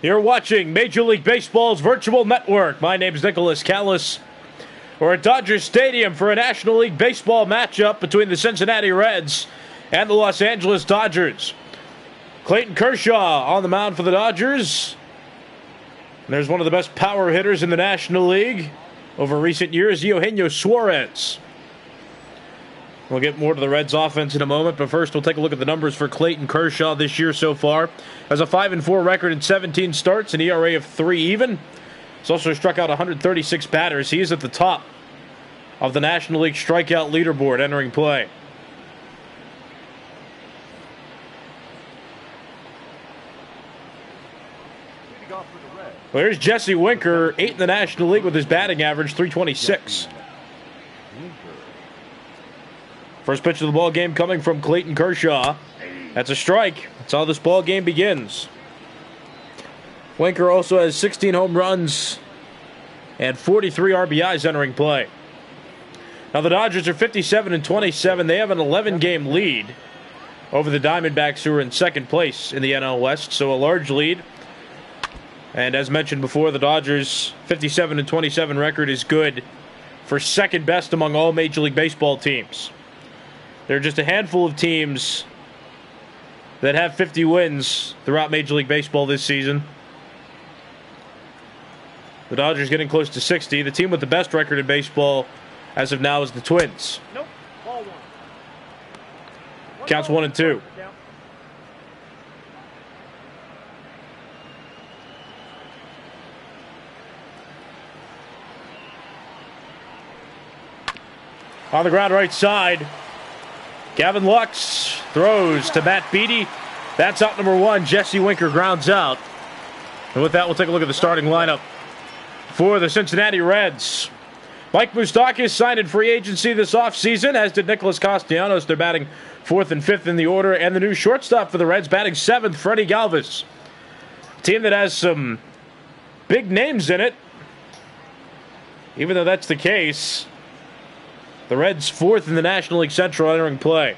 You're watching Major League Baseball's virtual network. My name is Nicholas Callis. We're at Dodger Stadium for a National League Baseball matchup between the Cincinnati Reds and the Los Angeles Dodgers. Clayton Kershaw on the mound for the Dodgers. And there's one of the best power hitters in the National League over recent years, Eugenio Suarez. We'll get more to the Reds' offense in a moment, but first we'll take a look at the numbers for Clayton Kershaw this year so far. Has a 5-4 record in 17 starts, an ERA of 3 even. He's also struck out 136 batters. He is at the top of the National League strikeout leaderboard entering play. Well, here's Jesse Winker, 8th in the National League with his batting average, .326. First pitch of the ball game coming from Clayton Kershaw. That's a strike. That's how this ball game begins. Winker also has 16 home runs and 43 RBIs entering play. Now the Dodgers are 57-27. They have an 11-game lead over the Diamondbacks, who are in second place in the NL West, so a large lead. And as mentioned before, the Dodgers' 57-27 record is good for second best among all Major League Baseball teams. There are just a handful of teams that have 50 wins throughout Major League Baseball this season. The Dodgers getting close to 60. The team with the best record in baseball as of now is the Twins. Nope. Ball one. Counts 1-2. On the ground right side, Gavin Lux throws to Matt Beady. That's out number one. Jesse Winker grounds out. And with that, we'll take a look at the starting lineup for the Cincinnati Reds. Mike Moustakas signed in free agency this offseason, as did Nicholas Castiano. They're batting 4th and 5th in the order. And the new shortstop for the Reds, batting 7th, Freddie Galvez. A team that has some big names in it. Even though that's the case, the Reds 4th in the National League Central entering play.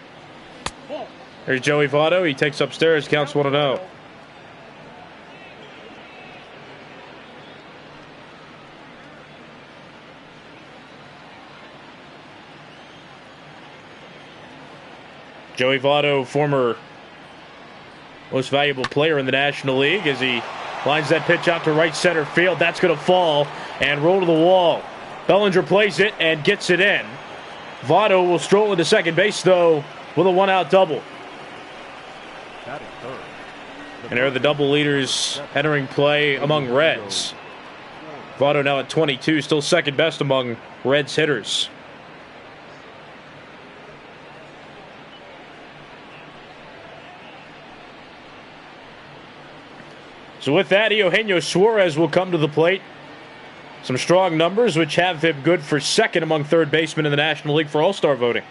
There's Joey Votto. He takes upstairs, counts 1-0. Joey Votto, former most valuable player in the National League, as he lines that pitch out to right center field. That's going to fall and roll to the wall. Bellinger plays it and gets it in. Votto will stroll into second base, though, with a one-out double. And there are the double leaders entering play among Reds. Votto now at 22, still second best among Reds hitters. So with that, Eugenio Suarez will come to the plate. Some strong numbers, which have him good for second among third basemen in the National League for All-Star voting.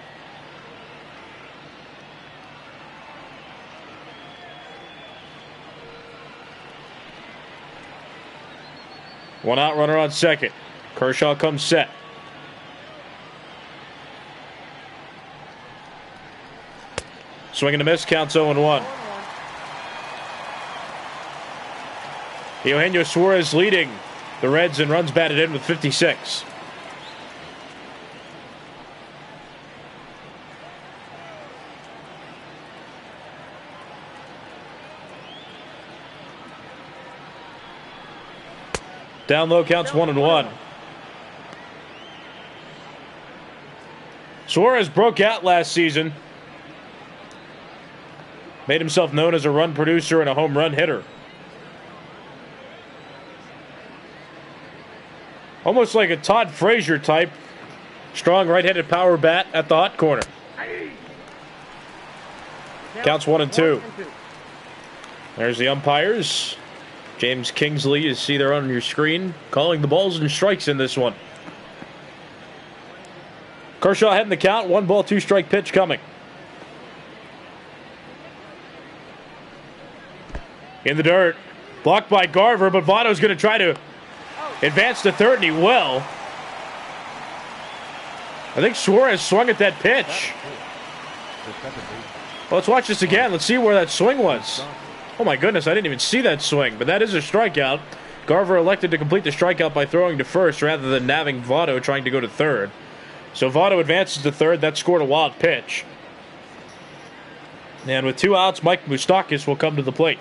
One out, runner on second. Kershaw comes set. Swing and a miss, counts 0-1. Eugenio Suarez leading the Reds in runs batted in with 56. Down low, counts 1-1. Suarez broke out last season. Made himself known as a run producer and a home run hitter. Almost like a Todd Frazier type. Strong right-handed power bat at the hot corner. Counts 1-2. There's the umpires. James Kingsley, you see there on your screen, calling the balls and strikes in this one. Kershaw heading the count. 1 ball, 2 strike pitch coming. In the dirt. Blocked by Garver, but Votto's going to try to advance to third, and he will. I think Suarez swung at that pitch. Well, let's watch this again. Let's see where that swing was. Oh my goodness, I didn't even see that swing, but that is a strikeout. Garver elected to complete the strikeout by throwing to first rather than nabbing Votto trying to go to third. So Votto advances to third. That scored a wild pitch. And with 2 outs, Mike Moustakas will come to the plate.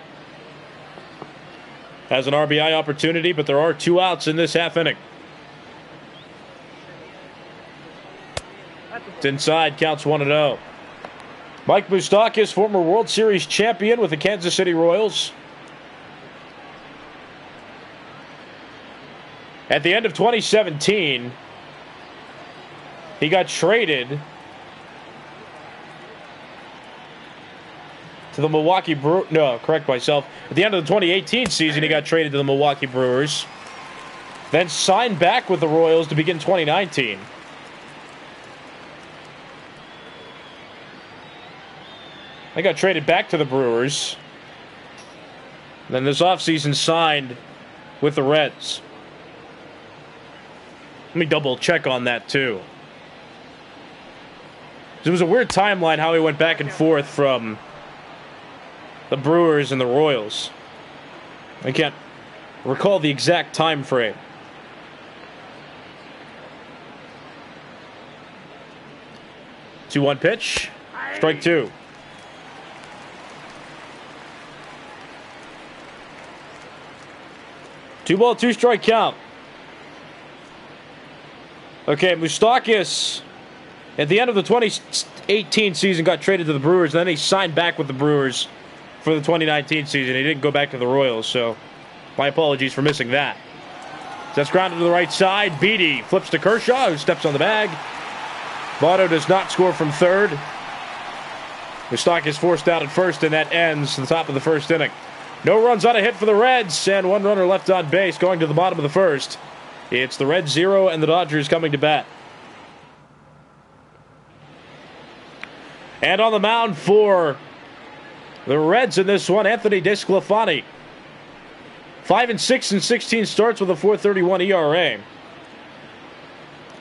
Has an RBI opportunity, but there are 2 outs in this half inning. It's inside, counts 1-0. Mike Moustakas, former World Series champion with the Kansas City Royals. At the end of 2017, he got traded to the Milwaukee Brewers. No, correct myself. At the end of the 2018 season, he got traded to the Milwaukee Brewers. Then signed back with the Royals to begin 2019. I got traded back to the Brewers. Then this offseason signed with the Reds. Let me double check on that too. It was a weird timeline how he went back and forth from the Brewers and the Royals. I can't recall the exact time frame. 2-1 pitch. Strike 2. Two ball, 2 strike count. Okay, Moustakas, at the end of the 2018 season, got traded to the Brewers. Then he signed back with the Brewers for the 2019 season. He didn't go back to the Royals, so my apologies for missing that. That's grounded to the right side. Beady flips to Kershaw, who steps on the bag. Votto does not score from third. Moustakas forced out at first, and that ends the top of the first inning. No runs on a hit for the Reds, and 1 runner left on base going to the bottom of the first. It's the Reds 0 and the Dodgers coming to bat. And on the mound for the Reds in this one, Anthony Disclaifani. 5-6 in 16 starts with a 4.31 ERA.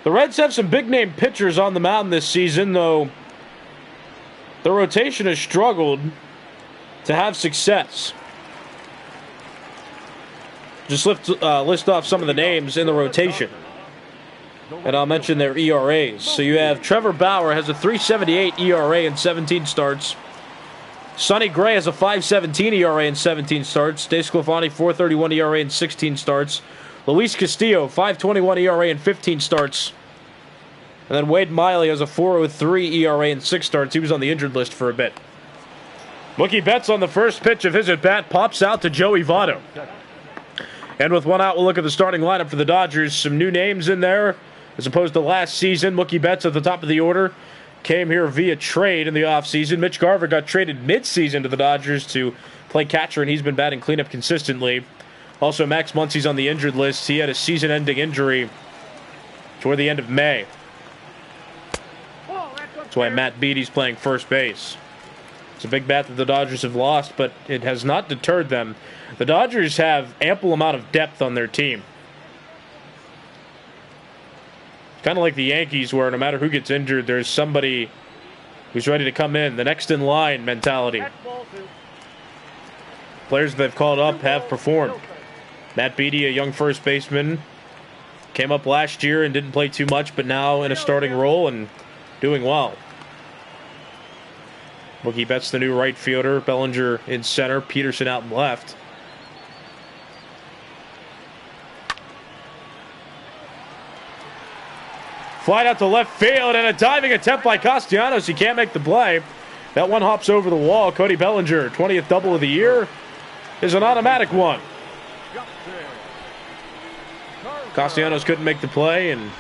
The Reds have some big-name pitchers on the mound this season, though the rotation has struggled to have success. Just list off some of the names in the rotation, and I'll mention their ERAs. So you have Trevor Bauer has a 3.78 ERA in 17 starts. Sonny Gray has a 5.17 ERA in 17 starts. Disclaifani 4.31 ERA in 16 starts. Luis Castillo 5.21 ERA in 15 starts. And then Wade Miley has a 4.03 ERA in 6 starts. He was on the injured list for a bit. Mookie Betts on the first pitch of his at-bat pops out to Joey Votto. And with 1 out, we'll look at the starting lineup for the Dodgers. Some new names in there, as opposed to last season. Mookie Betts at the top of the order. Came here via trade in the offseason. Mitch Garver got traded mid-season to the Dodgers to play catcher, and he's been batting cleanup consistently. Also, Max Muncy's on the injured list. He had a season-ending injury toward the end of May. That's why Matt Beaty's playing first base. It's a big bat that the Dodgers have lost, but it has not deterred them. The Dodgers have ample amount of depth on their team. It's kind of like the Yankees, where no matter who gets injured, there's somebody who's ready to come in. The next in line mentality. Players they've called up have performed. Matt Beady, a young first baseman, came up last year and didn't play too much, but now in a starting role and doing well. Mookie Betts, the new right fielder. Bellinger in center. Peterson out in left. Fly out to left field, and a diving attempt by Castiano. He can't make the play. That one hops over the wall. Cody Bellinger, 20th double of the year, is an automatic one. Castellanos couldn't make the play, and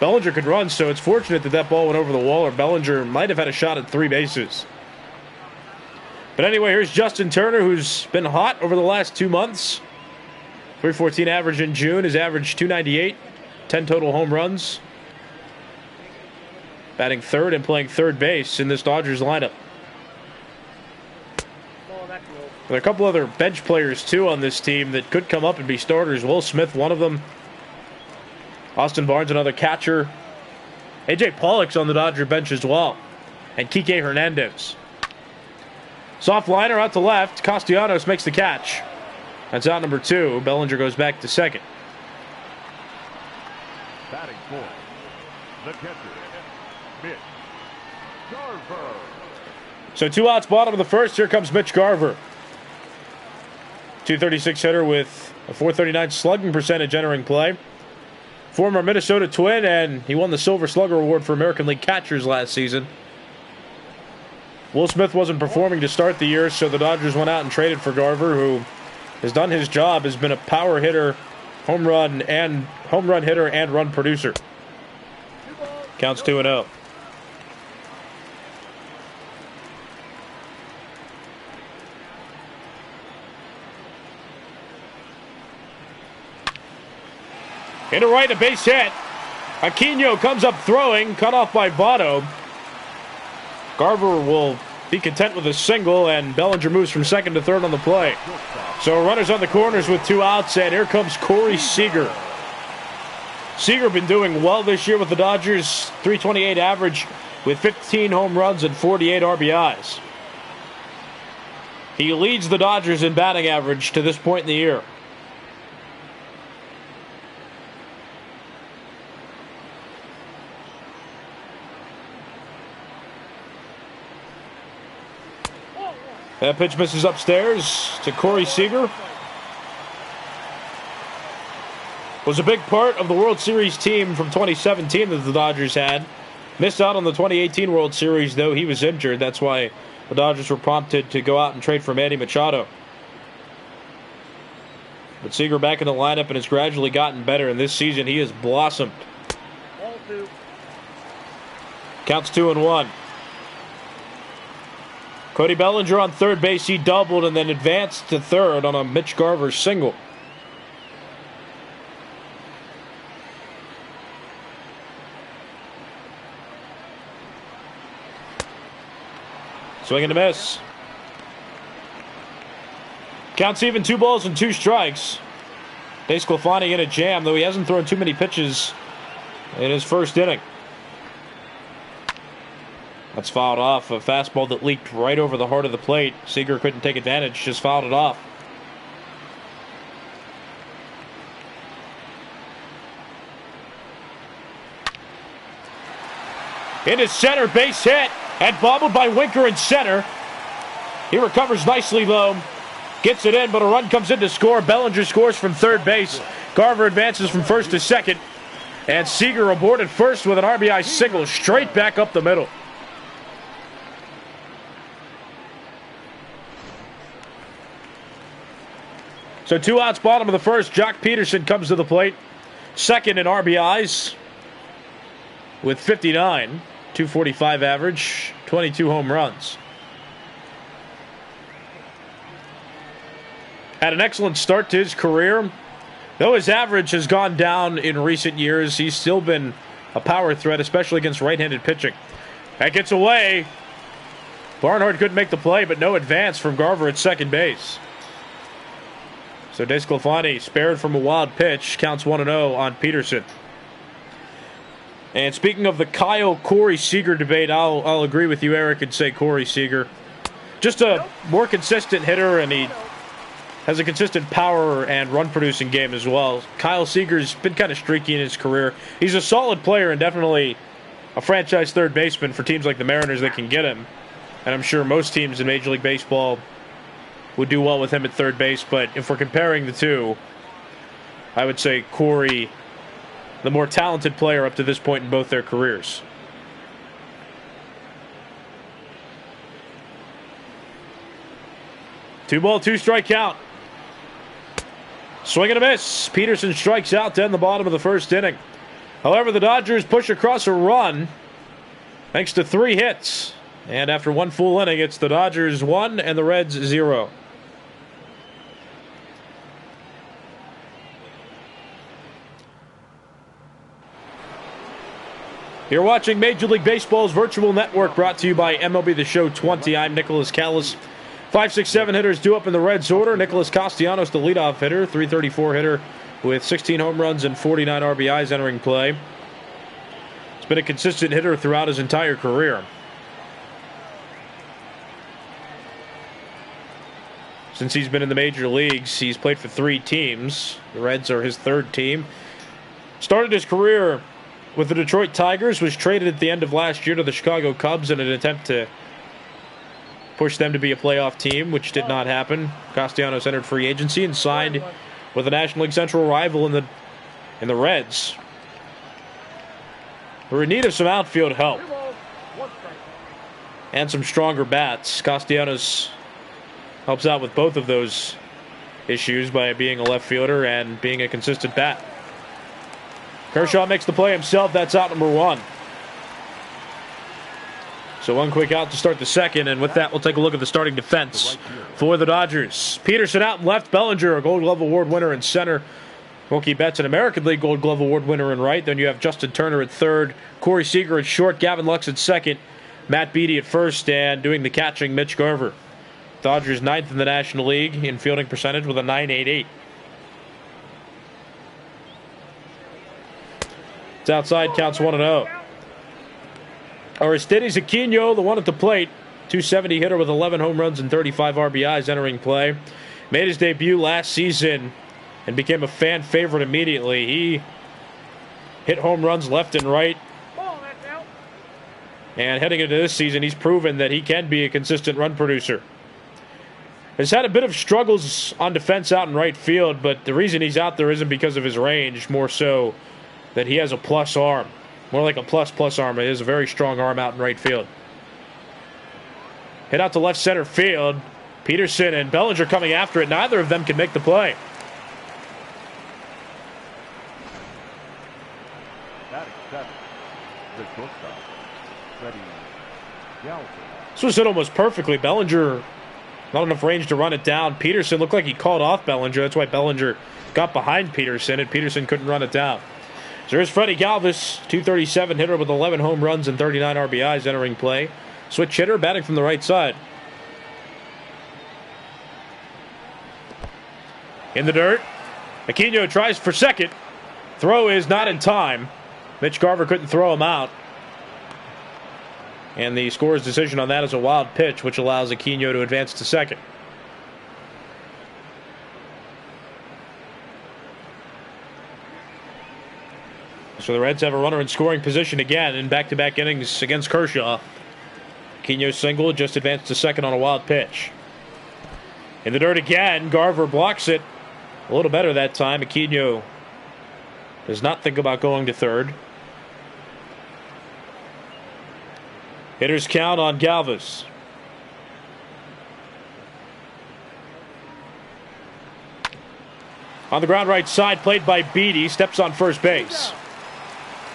Bellinger could run, so it's fortunate that that ball went over the wall, or Bellinger might have had a shot at 3 bases. But anyway, here's Justin Turner, who's been hot over the last 2 months. 314 average in June, his average 298, 10 total home runs. Batting third and playing third base in this Dodgers lineup. There are a couple other bench players, too, on this team that could come up and be starters. Will Smith, one of them. Austin Barnes, another catcher. A.J. Pollock's on the Dodger bench as well. And Kike Hernandez. Soft liner out to left. Castellanos makes the catch. That's out number 2. Bellinger goes back to second. Batting for the catcher, Mitch Garver. So 2 outs, bottom of the first. Here comes Mitch Garver. 236 hitter with a 439 slugging percentage entering play. Former Minnesota Twin, and he won the Silver Slugger Award for American League catchers last season. Will Smith wasn't performing to start the year, so the Dodgers went out and traded for Garver, who has done his job, has been a power hitter, home run hitter, and run producer. Counts 2-0. Into right, a base hit. Aquino comes up throwing, cut off by Votto. Garver will be content with a single, and Bellinger moves from second to third on the play. So runners on the corners with 2 outs, and here comes Corey Seeger. Seeger been doing well this year with the Dodgers, .328 average with 15 home runs and 48 RBIs. He leads the Dodgers in batting average to this point in the year. That pitch misses upstairs to Corey Seager. Was a big part of the World Series team from 2017 that the Dodgers had. Missed out on the 2018 World Series, though he was injured. That's why the Dodgers were prompted to go out and trade for Manny Machado. But Seager back in the lineup and has gradually gotten better, and this season he has blossomed. Counts 2-1. Cody Bellinger on third base. He doubled and then advanced to third on a Mitch Garver single. Swing and a miss. Counts even, 2 balls and 2 strikes. Disclaifani in a jam, though he hasn't thrown too many pitches in his first inning. That's fouled off. A fastball that leaked right over the heart of the plate. Seeger couldn't take advantage, just fouled it off. Into center, base hit, and bobbled by Winker in center. He recovers nicely, though. Gets it in, but a run comes in to score. Bellinger scores from third base. Garver advances from first to second. And Seeger aboard at first with an RBI single straight back up the middle. So 2 outs, bottom of the first. Jock Peterson comes to the plate. Second in RBIs with 59. .245 average, 22 home runs. Had an excellent start to his career. Though his average has gone down in recent years, he's still been a power threat, especially against right-handed pitching. That gets away. Barnhart couldn't make the play, but no advance from Garver at second base. So Disclaifani spared from a wild pitch. Counts 1-0 on Peterson. And speaking of the Corey Seager debate, I'll agree with you, Eric, and say Corey Seager. Just a more consistent hitter, and he has a consistent power and run-producing game as well. Kyle Seager's been kind of streaky in his career. He's a solid player and definitely a franchise third baseman for teams like the Mariners that can get him. And I'm sure most teams in Major League Baseball would do well with him at third base. But if we're comparing the two, I would say Corey, the more talented player up to this point in both their careers. Two ball, 2 strike count. Swing and a miss. Peterson strikes out to end the bottom of the first inning. However, the Dodgers push across a run thanks to 3 hits. And after 1 full inning, it's the Dodgers 1 and the Reds 0. You're watching Major League Baseball's virtual network, brought to you by MLB The Show 20. I'm Nicholas Callis. 5, 6, 7 hitters due up in the Reds order. Nicholas Castellanos, the leadoff hitter, .334 hitter with 16 home runs and 49 RBIs entering play. He's been a consistent hitter throughout his entire career. since he's been in the major leagues. He's played for 3 teams. The Reds are his 3rd team. Started his career with the Detroit Tigers, was traded at the end of last year to the Chicago Cubs in an attempt to push them to be a playoff team, which did not happen. Castiano entered free agency and signed with a National League Central rival in the Reds. We're in need of some outfield help and some stronger bats. Castellanos helps out with both of those issues by being a left fielder and being a consistent bat. Kershaw makes the play himself. That's out number 1. So 1 quick out to start the second, and with that, we'll take a look at the starting defense for the Dodgers. Peterson out in left, Bellinger, a Gold Glove Award winner in center. Mookie Betts, an American League Gold Glove Award winner in right. Then you have Justin Turner at third, Corey Seeger at short, Gavin Lux at second, Matt Beady at first, and doing the catching, Mitch Garver. Dodgers 9th in the National League in fielding percentage with a .988. It's outside, counts 1-0. Aristides Aquino, the one at the plate, .270 hitter with 11 home runs and 35 RBIs entering play. Made his debut last season and became a fan favorite immediately. He hit home runs left and right. And heading into this season, he's proven that he can be a consistent run producer. Has had a bit of struggles on defense out in right field, but the reason he's out there isn't because of his range, more so that he has a plus arm. More like a plus arm. It is a very strong arm out in right field. Hit out to left center field. Peterson and Bellinger coming after it. Neither of them can make the play. Batting 7, the shortstop, Freddie Galvez. This was hit almost perfectly. Bellinger, not enough range to run it down. Peterson looked like he called off Bellinger. That's why Bellinger got behind Peterson, and Peterson couldn't run it down. So here's Freddie Galvez, .237 hitter with 11 home runs and 39 RBIs entering play. Switch hitter, batting from the right side. In the dirt. Aquino tries for second. Throw is not in time. Mitch Garver couldn't throw him out. And the scorer's decision on that is a wild pitch, which allows Aquino to advance to second. So the Reds have a runner in scoring position again in back-to-back innings against Kershaw. Aquino single, just advanced to second on a wild pitch. In the dirt again, Garver blocks it a little better that time. Aquino does not think about going to third. Hitters count on Galvez. On the ground right side, played by Beady, steps on first base.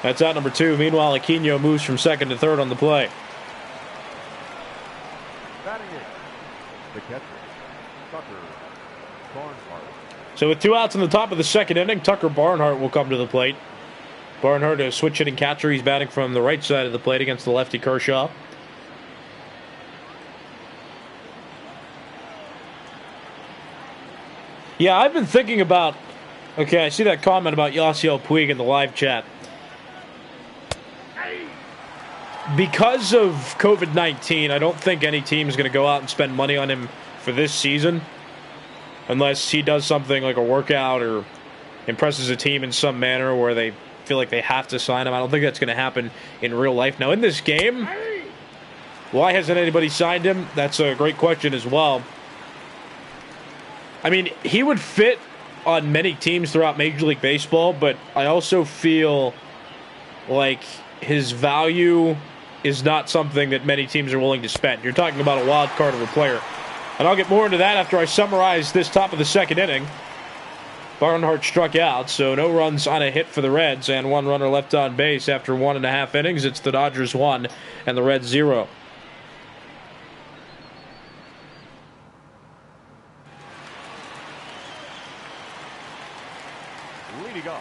That's out number 2. Meanwhile, Aquino moves from second to third on the play. Batting in, the catcher, Tucker Barnhart. So with 2 outs in the top of the second inning, Tucker Barnhart will come to the plate. Barnhart, a switch hitting catcher. He's batting from the right side of the plate against the lefty Kershaw. Yeah, I've been thinking about... Okay, I see that comment about Yasiel Puig in the live chat. Because of COVID-19, I don't think any team is going to go out and spend money on him for this season unless he does something like a workout or impresses a team in some manner where they feel like they have to sign him. I don't think that's going to happen in real life. Now, in this game, why hasn't anybody signed him? That's a great question as well. I mean, he would fit on many teams throughout Major League Baseball, but I also feel like his value is not something that many teams are willing to spend. You're talking about a wild card of a player. And I'll get more into that after I summarize this top of the second inning. Barnhart struck out, so no runs on a hit for the Reds, and 1 runner left on base after 1.5 innings. It's the Dodgers 1 and the Reds 0.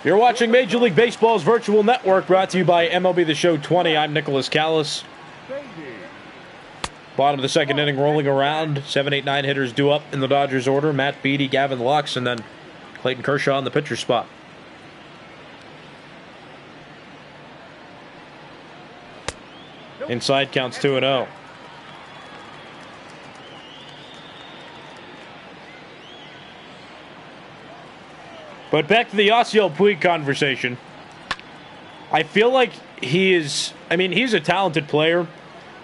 You're watching Major League Baseball's virtual network, brought to you by MLB The Show 20. I'm Nicholas Callis. Bottom of the second inning rolling around. 7, 8, 9 hitters due up in the Dodgers order. Matt Beady, Gavin Lux, and then Clayton Kershaw in the pitcher spot. Inside counts 2-0. But back to the Yasiel Puig conversation. I feel like he's a talented player,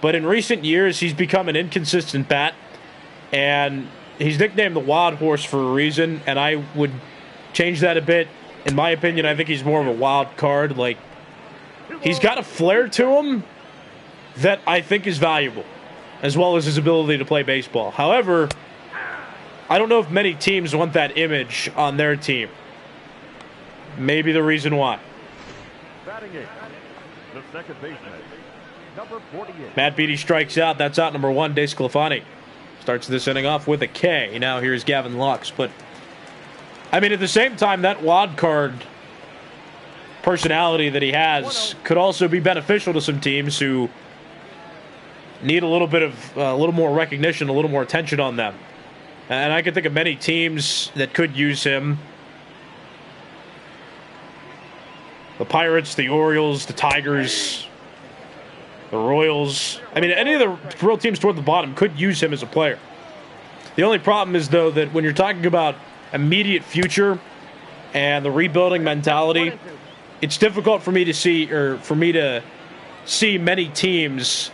but in recent years he's become an inconsistent bat, and he's nicknamed the Wild Horse for a reason, and I would change that a bit. In my opinion, I think he's more of a wild card. Like, he's got a flair to him that I think is valuable, as well as his ability to play baseball. However, I don't know if many teams want that image on their team. Maybe the reason why. Batting eighth, the second baseman, number 48. Matt Beady strikes out. That's out number 1. Disclaifani starts this inning off with a K. Now here's Gavin Lux. But, I mean, at the same time, that wild card personality that he has could also be beneficial to some teams who need a little more recognition, a little more attention on them. And I can think of many teams that could use him. The Pirates, the Orioles, the Tigers, the Royals. I mean, any of the real teams toward the bottom could use him as a player. The only problem is, though, that when you're talking about immediate future and the rebuilding mentality, it's difficult for me to see many teams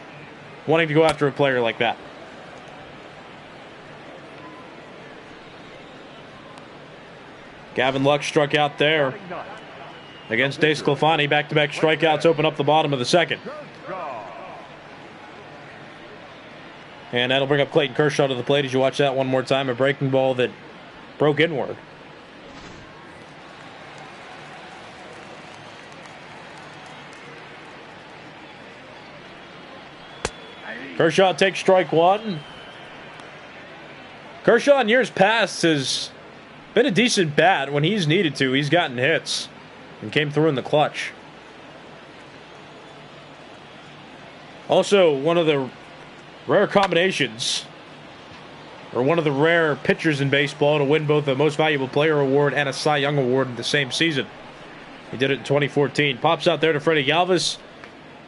wanting to go after a player like that. Gavin Lux struck out there against Disclaifani. Back-to-back strikeouts open up the bottom of the second. And that'll bring up Clayton Kershaw to the plate as you watch that one more time. A breaking ball that broke inward. Kershaw takes strike 1. Kershaw in years past has been a decent bat. When he's needed to, he's gotten hits and came through in the clutch. Also, one of the rare combinations, or one of the rare pitchers in baseball to win both the Most Valuable Player Award and a Cy Young Award in the same season. He did it in 2014. Pops out there to Freddie Galvez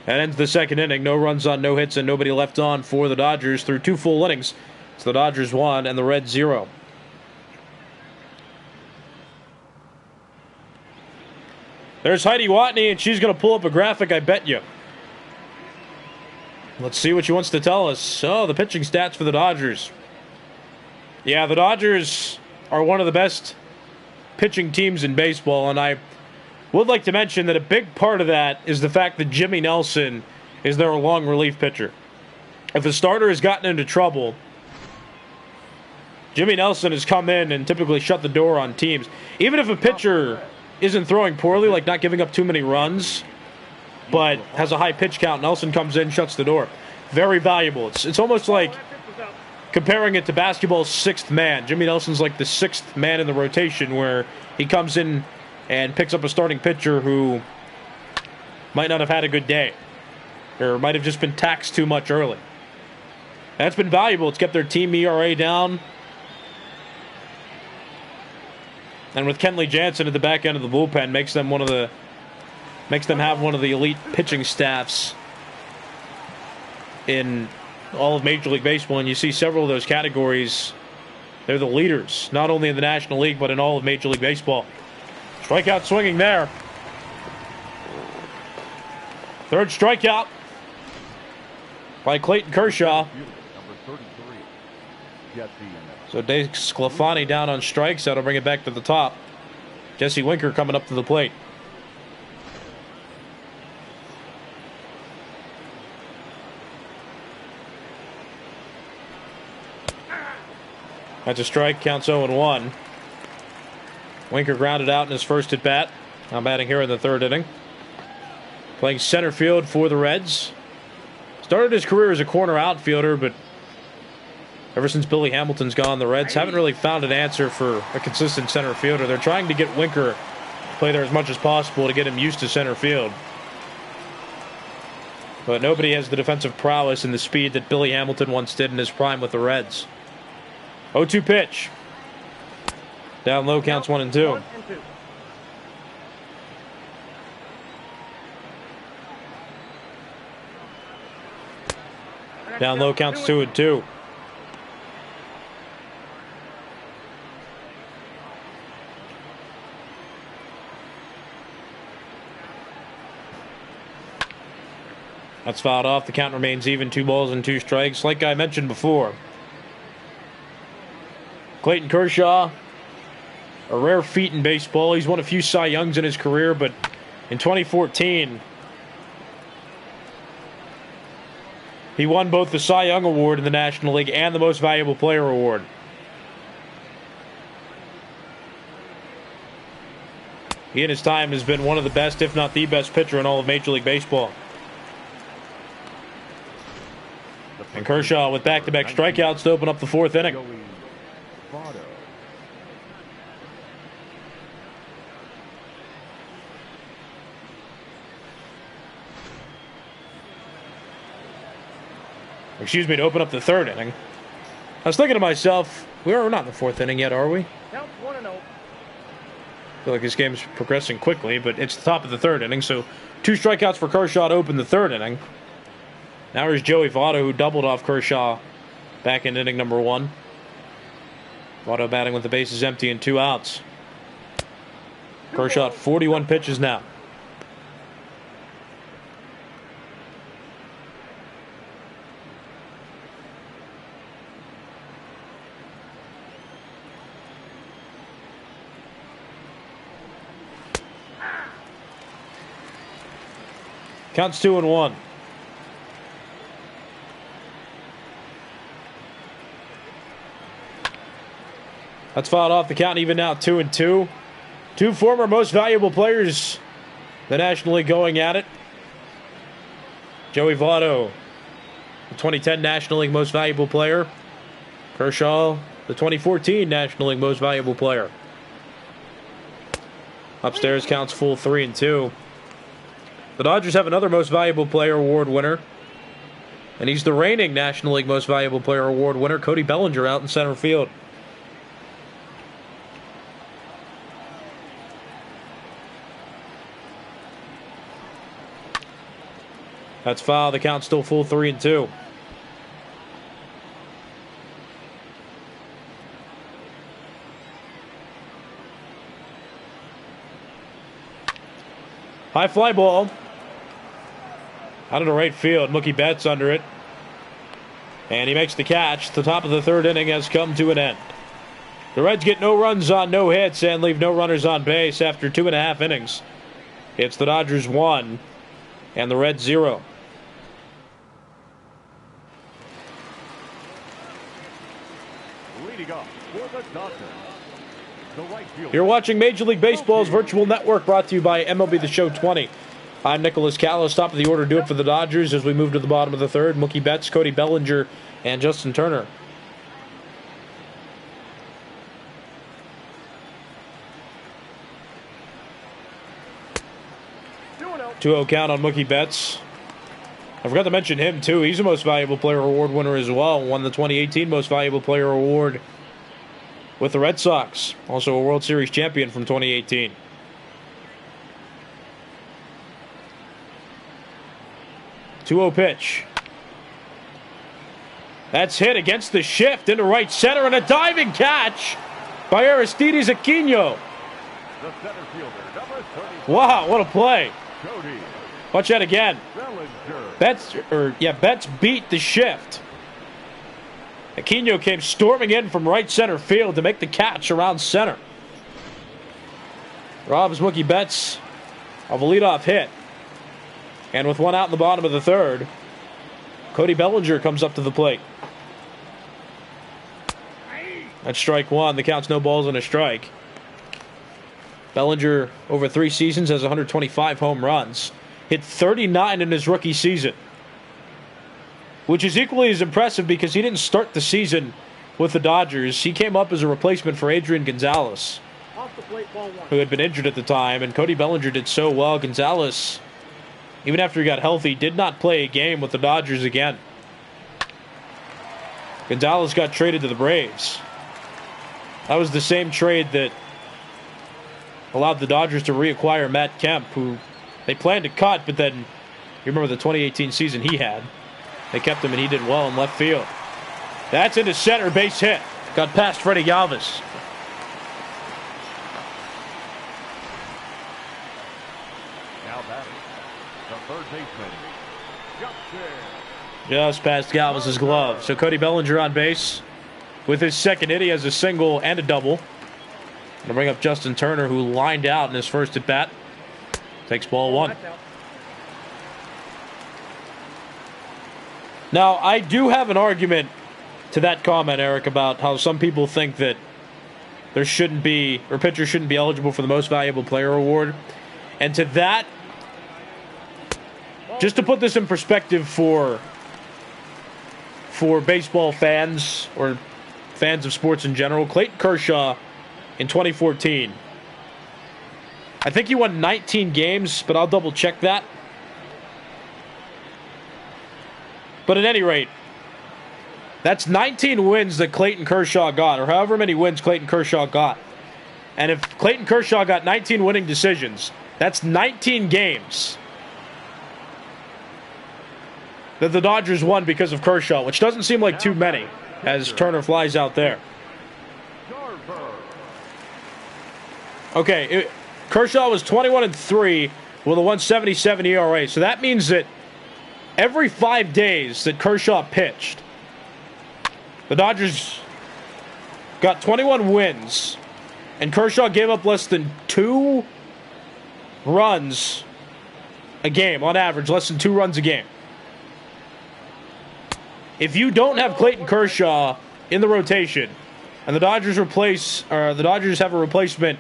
and ends the second inning. No runs on, no hits, and nobody left on for the Dodgers through 2 full innings. It's the Dodgers 1 and the Reds 0. There's Heidi Watney, and she's going to pull up a graphic, I bet you. Let's see what she wants to tell us. Oh, the pitching stats for the Dodgers. Yeah, the Dodgers are one of the best pitching teams in baseball, and I would like to mention that a big part of that is the fact that Jimmy Nelson is their long relief pitcher. If a starter has gotten into trouble, Jimmy Nelson has come in and typically shut the door on teams. Even if a pitcher isn't throwing poorly, like not giving up too many runs, but has a high pitch count, Nelson comes in, shuts the door. Very valuable. It's almost like comparing it to basketball's 6th man. Jimmy Nelson's like the 6th man in the rotation, where he comes in and picks up a starting pitcher who might not have had a good day, or might have just been taxed too much early. And that's been valuable. It's kept their team ERA down. And with Kenley Jansen at the back end of the bullpen, makes them have one of the elite pitching staffs in all of Major League Baseball. And you see several of those categories. They're the leaders, not only in the National League, but in all of Major League Baseball. Strikeout swinging there. 3rd strikeout by Clayton Kershaw. So Disclaifani down on strikes. That'll bring it back to the top. Jesse Winker coming up to the plate. That's a strike. Counts 0-1. Winker grounded out in his first at bat. Now batting here in the 3rd inning. Playing center field for the Reds. Started his career as a corner outfielder, but ever since Billy Hamilton's gone, the Reds haven't really found an answer for a consistent center fielder. They're trying to get Winker to play there as much as possible to get him used to center field. But nobody has the defensive prowess and the speed that Billy Hamilton once did in his prime with the Reds. 0-2 pitch. Down low, counts 1-2. Down low, counts 2-2. That's fouled off. The count remains even. 2 balls and 2 strikes. Like I mentioned before, Clayton Kershaw, a rare feat in baseball. He's won a few Cy Youngs in his career, but in 2014, he won both the Cy Young Award in the National League and the Most Valuable Player Award. He in his time has been one of the best, if not the best pitcher in all of Major League Baseball. And Kershaw with back-to-back strikeouts to open up the 4th inning. Excuse me, to open up the 3rd inning. I was thinking to myself, we're not in the 4th inning yet, are we? Count 1-0. I feel like this game's progressing quickly, but it's the top of the 3rd inning, so 2 strikeouts for Kershaw to open the 3rd inning. Now here's Joey Votto, who doubled off Kershaw back in inning number 1. Votto batting with the bases empty and 2 outs. Kershaw at 41 pitches now. Counts 2-1. That's fouled off. The count even now 2-2. 2 former most valuable players in the National League going at it. Joey Votto, the 2010 National League most valuable player. Kershaw, the 2014 National League most valuable player. Upstairs counts full 3-2. The Dodgers have another Most Valuable Player Award winner, and he's the reigning National League Most Valuable Player Award winner, Cody Bellinger, out in center field. That's foul. The count's still full 3-2. High fly ball. Out into right field. Mookie Betts under it. And he makes the catch. The top of the 3rd inning has come to an end. The Reds get no runs on no hits and leave no runners on base after 2.5 innings. It's the Dodgers 1 and the Reds 0. Leading off for the Dodgers, the right fielder. You're watching Major League Baseball's virtual network, brought to you by MLB The Show 20. I'm Nicholas Callis. Top of the order, do it for the Dodgers as we move to the bottom of the 3rd. Mookie Betts, Cody Bellinger, and Justin Turner. 2-0 count on Mookie Betts. I forgot to mention him, too. He's a Most Valuable Player Award winner as well. Won the 2018 Most Valuable Player Award with the Red Sox. Also a World Series champion from 2018. 2-0 pitch. That's hit against the shift into right center, and a diving catch by Aristides Aquino. The center fielder, number 30. Wow, what a play. Cody Watch that again. Bellinger. Betts beat the shift. Aquino came storming in from right center field to make the catch around center. Robs Mookie Betts of a leadoff hit. And with 1 out in the bottom of the 3rd, Cody Bellinger comes up to the plate. That's strike 1. The count's no balls and a strike. Bellinger, over 3 seasons, has 125 home runs. Hit 39 in his rookie season, which is equally as impressive because he didn't start the season with the Dodgers. He came up as a replacement for Adrian Gonzalez, Off the plate, ball 1. who had been injured at the time, and Cody Bellinger did so well. Gonzalez, even after he got healthy, did not play a game with the Dodgers again. Gonzalez got traded to the Braves. That was the same trade that allowed the Dodgers to reacquire Matt Kemp, who they planned to cut, but then you remember the 2018 season he had. They kept him, and he did well in left field. That's into center, base hit. Got past Freddie Galvez. Now batting, the third baseman, Just past Galvez's glove. So Cody Bellinger on base with his second hit. He has a single and a double. Gonna bring up Justin Turner, who lined out in his first at bat. Takes ball one. Now, I do have an argument to that comment, Eric, about how some people think that there shouldn't be, or pitchers shouldn't be eligible for the most valuable player award. And to that, just to put this in perspective for baseball fans or fans of sports in general, Clayton Kershaw in 2014, I think he won 19 games, but I'll double check that. But at any rate, that's 19 wins that Clayton Kershaw got, or however many wins Clayton Kershaw got. And if Clayton Kershaw got 19 winning decisions, that's 19 games that the Dodgers won because of Kershaw, which doesn't seem like too many as Turner flies out there. Okay, Kershaw was 21-3 with a 1.77 ERA, so that means that every 5 days that Kershaw pitched, the Dodgers got 21 wins, and Kershaw gave up less than 2 runs a game, on average, less than 2 runs a game. If you don't have Clayton Kershaw in the rotation, and the Dodgers have a replacement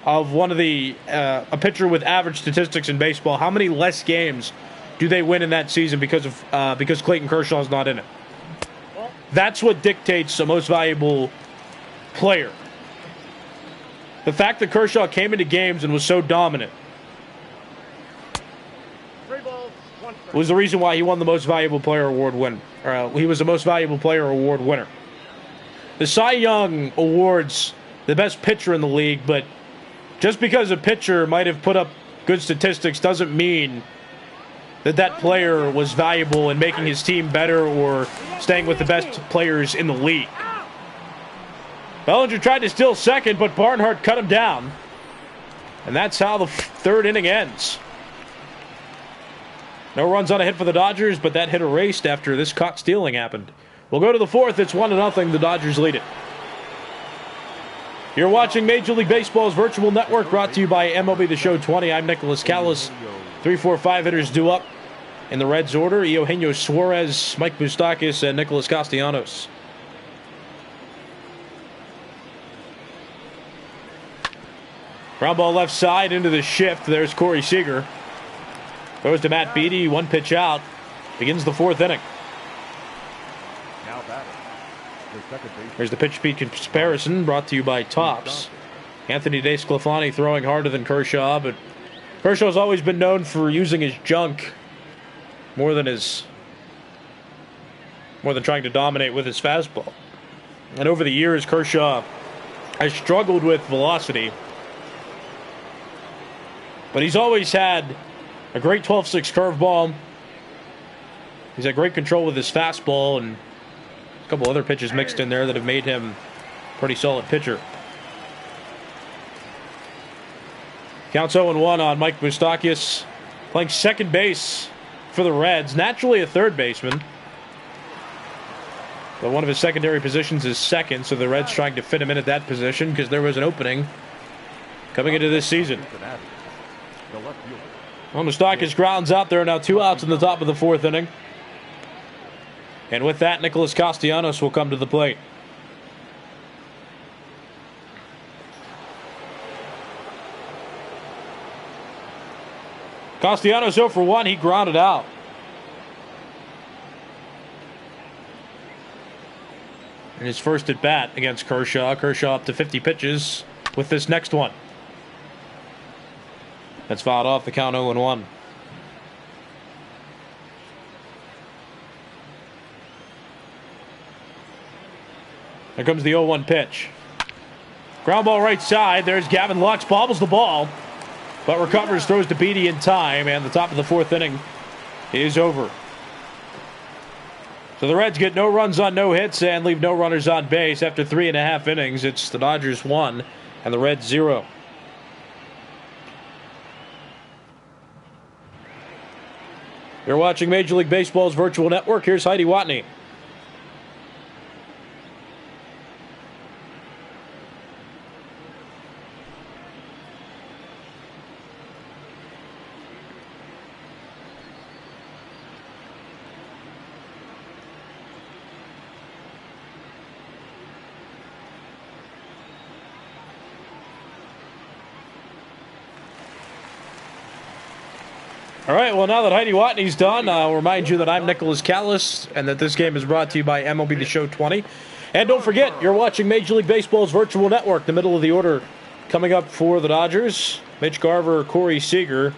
of one of a pitcher with average statistics in baseball, how many less games do they win in that season because Clayton Kershaw is not in it? That's what dictates the most valuable player. The fact that Kershaw came into games and was so dominant was the reason why he won the most valuable player award win. He was the most valuable player award winner. The Cy Young awards the best pitcher in the league, but just because a pitcher might have put up good statistics doesn't mean that player was valuable in making his team better or staying with the best players in the league. Bellinger tried to steal second, but Barnhart cut him down. And that's how the third inning ends. No runs on a hit for the Dodgers, but that hit erased after this caught stealing happened. We'll go to the fourth. It's 1-0. The Dodgers lead it. You're watching Major League Baseball's virtual network, brought to you by MLB The Show 20. I'm Nicholas Callis. 3, 4, 5 hitters due up in the Reds order: Eugenio Suarez, Mike Moustakas, and Nicholas Castellanos. Ground ball left side into the shift. There's Corey Seeger. Goes to Matt Beady. 1 pitch out. Begins the 4th inning. Here's the pitch speed comparison, brought to you by Topps. Anthony Disclaifani throwing harder than Kershaw, but Kershaw's always been known for using his junk more than trying to dominate with his fastball. And over the years, Kershaw has struggled with velocity, but he's always had a great 12-6 curveball. He's had great control with his fastball, and a couple other pitches mixed in there that have made him a pretty solid pitcher. Counts 0-1 on Mike Moustakas, playing second base for the Reds. Naturally a third baseman, but one of his secondary positions is second, so the Reds trying to fit him in at that position because there was an opening coming into this season. Well, Moustakas grounds out. There are now 2 outs in the top of the 4th inning. And with that, Nicholas Castellanos will come to the plate. Castellanos 0 for 1. He grounded out. In his first at bat against Kershaw. Kershaw up to 50 pitches with this next one. That's fouled off. The count 0-1. There comes the 0-1 pitch. Ground ball right side. There's Gavin Lux. Bobbles the ball, but recovers, throws to Beady in time, and the top of the 4th inning is over. So the Reds get no runs on no hits and leave no runners on base. After 3.5 innings, it's the Dodgers 1 and the Reds 0. You're watching Major League Baseball's virtual network. Here's Heidi Watney. All right, well, now that Heidi Watney's done, I'll remind you that I'm Nicholas Callis and that this game is brought to you by MLB The Show 20. And don't forget, you're watching Major League Baseball's virtual network. The middle of the order coming up for the Dodgers: Mitch Garver, Corey Seeger.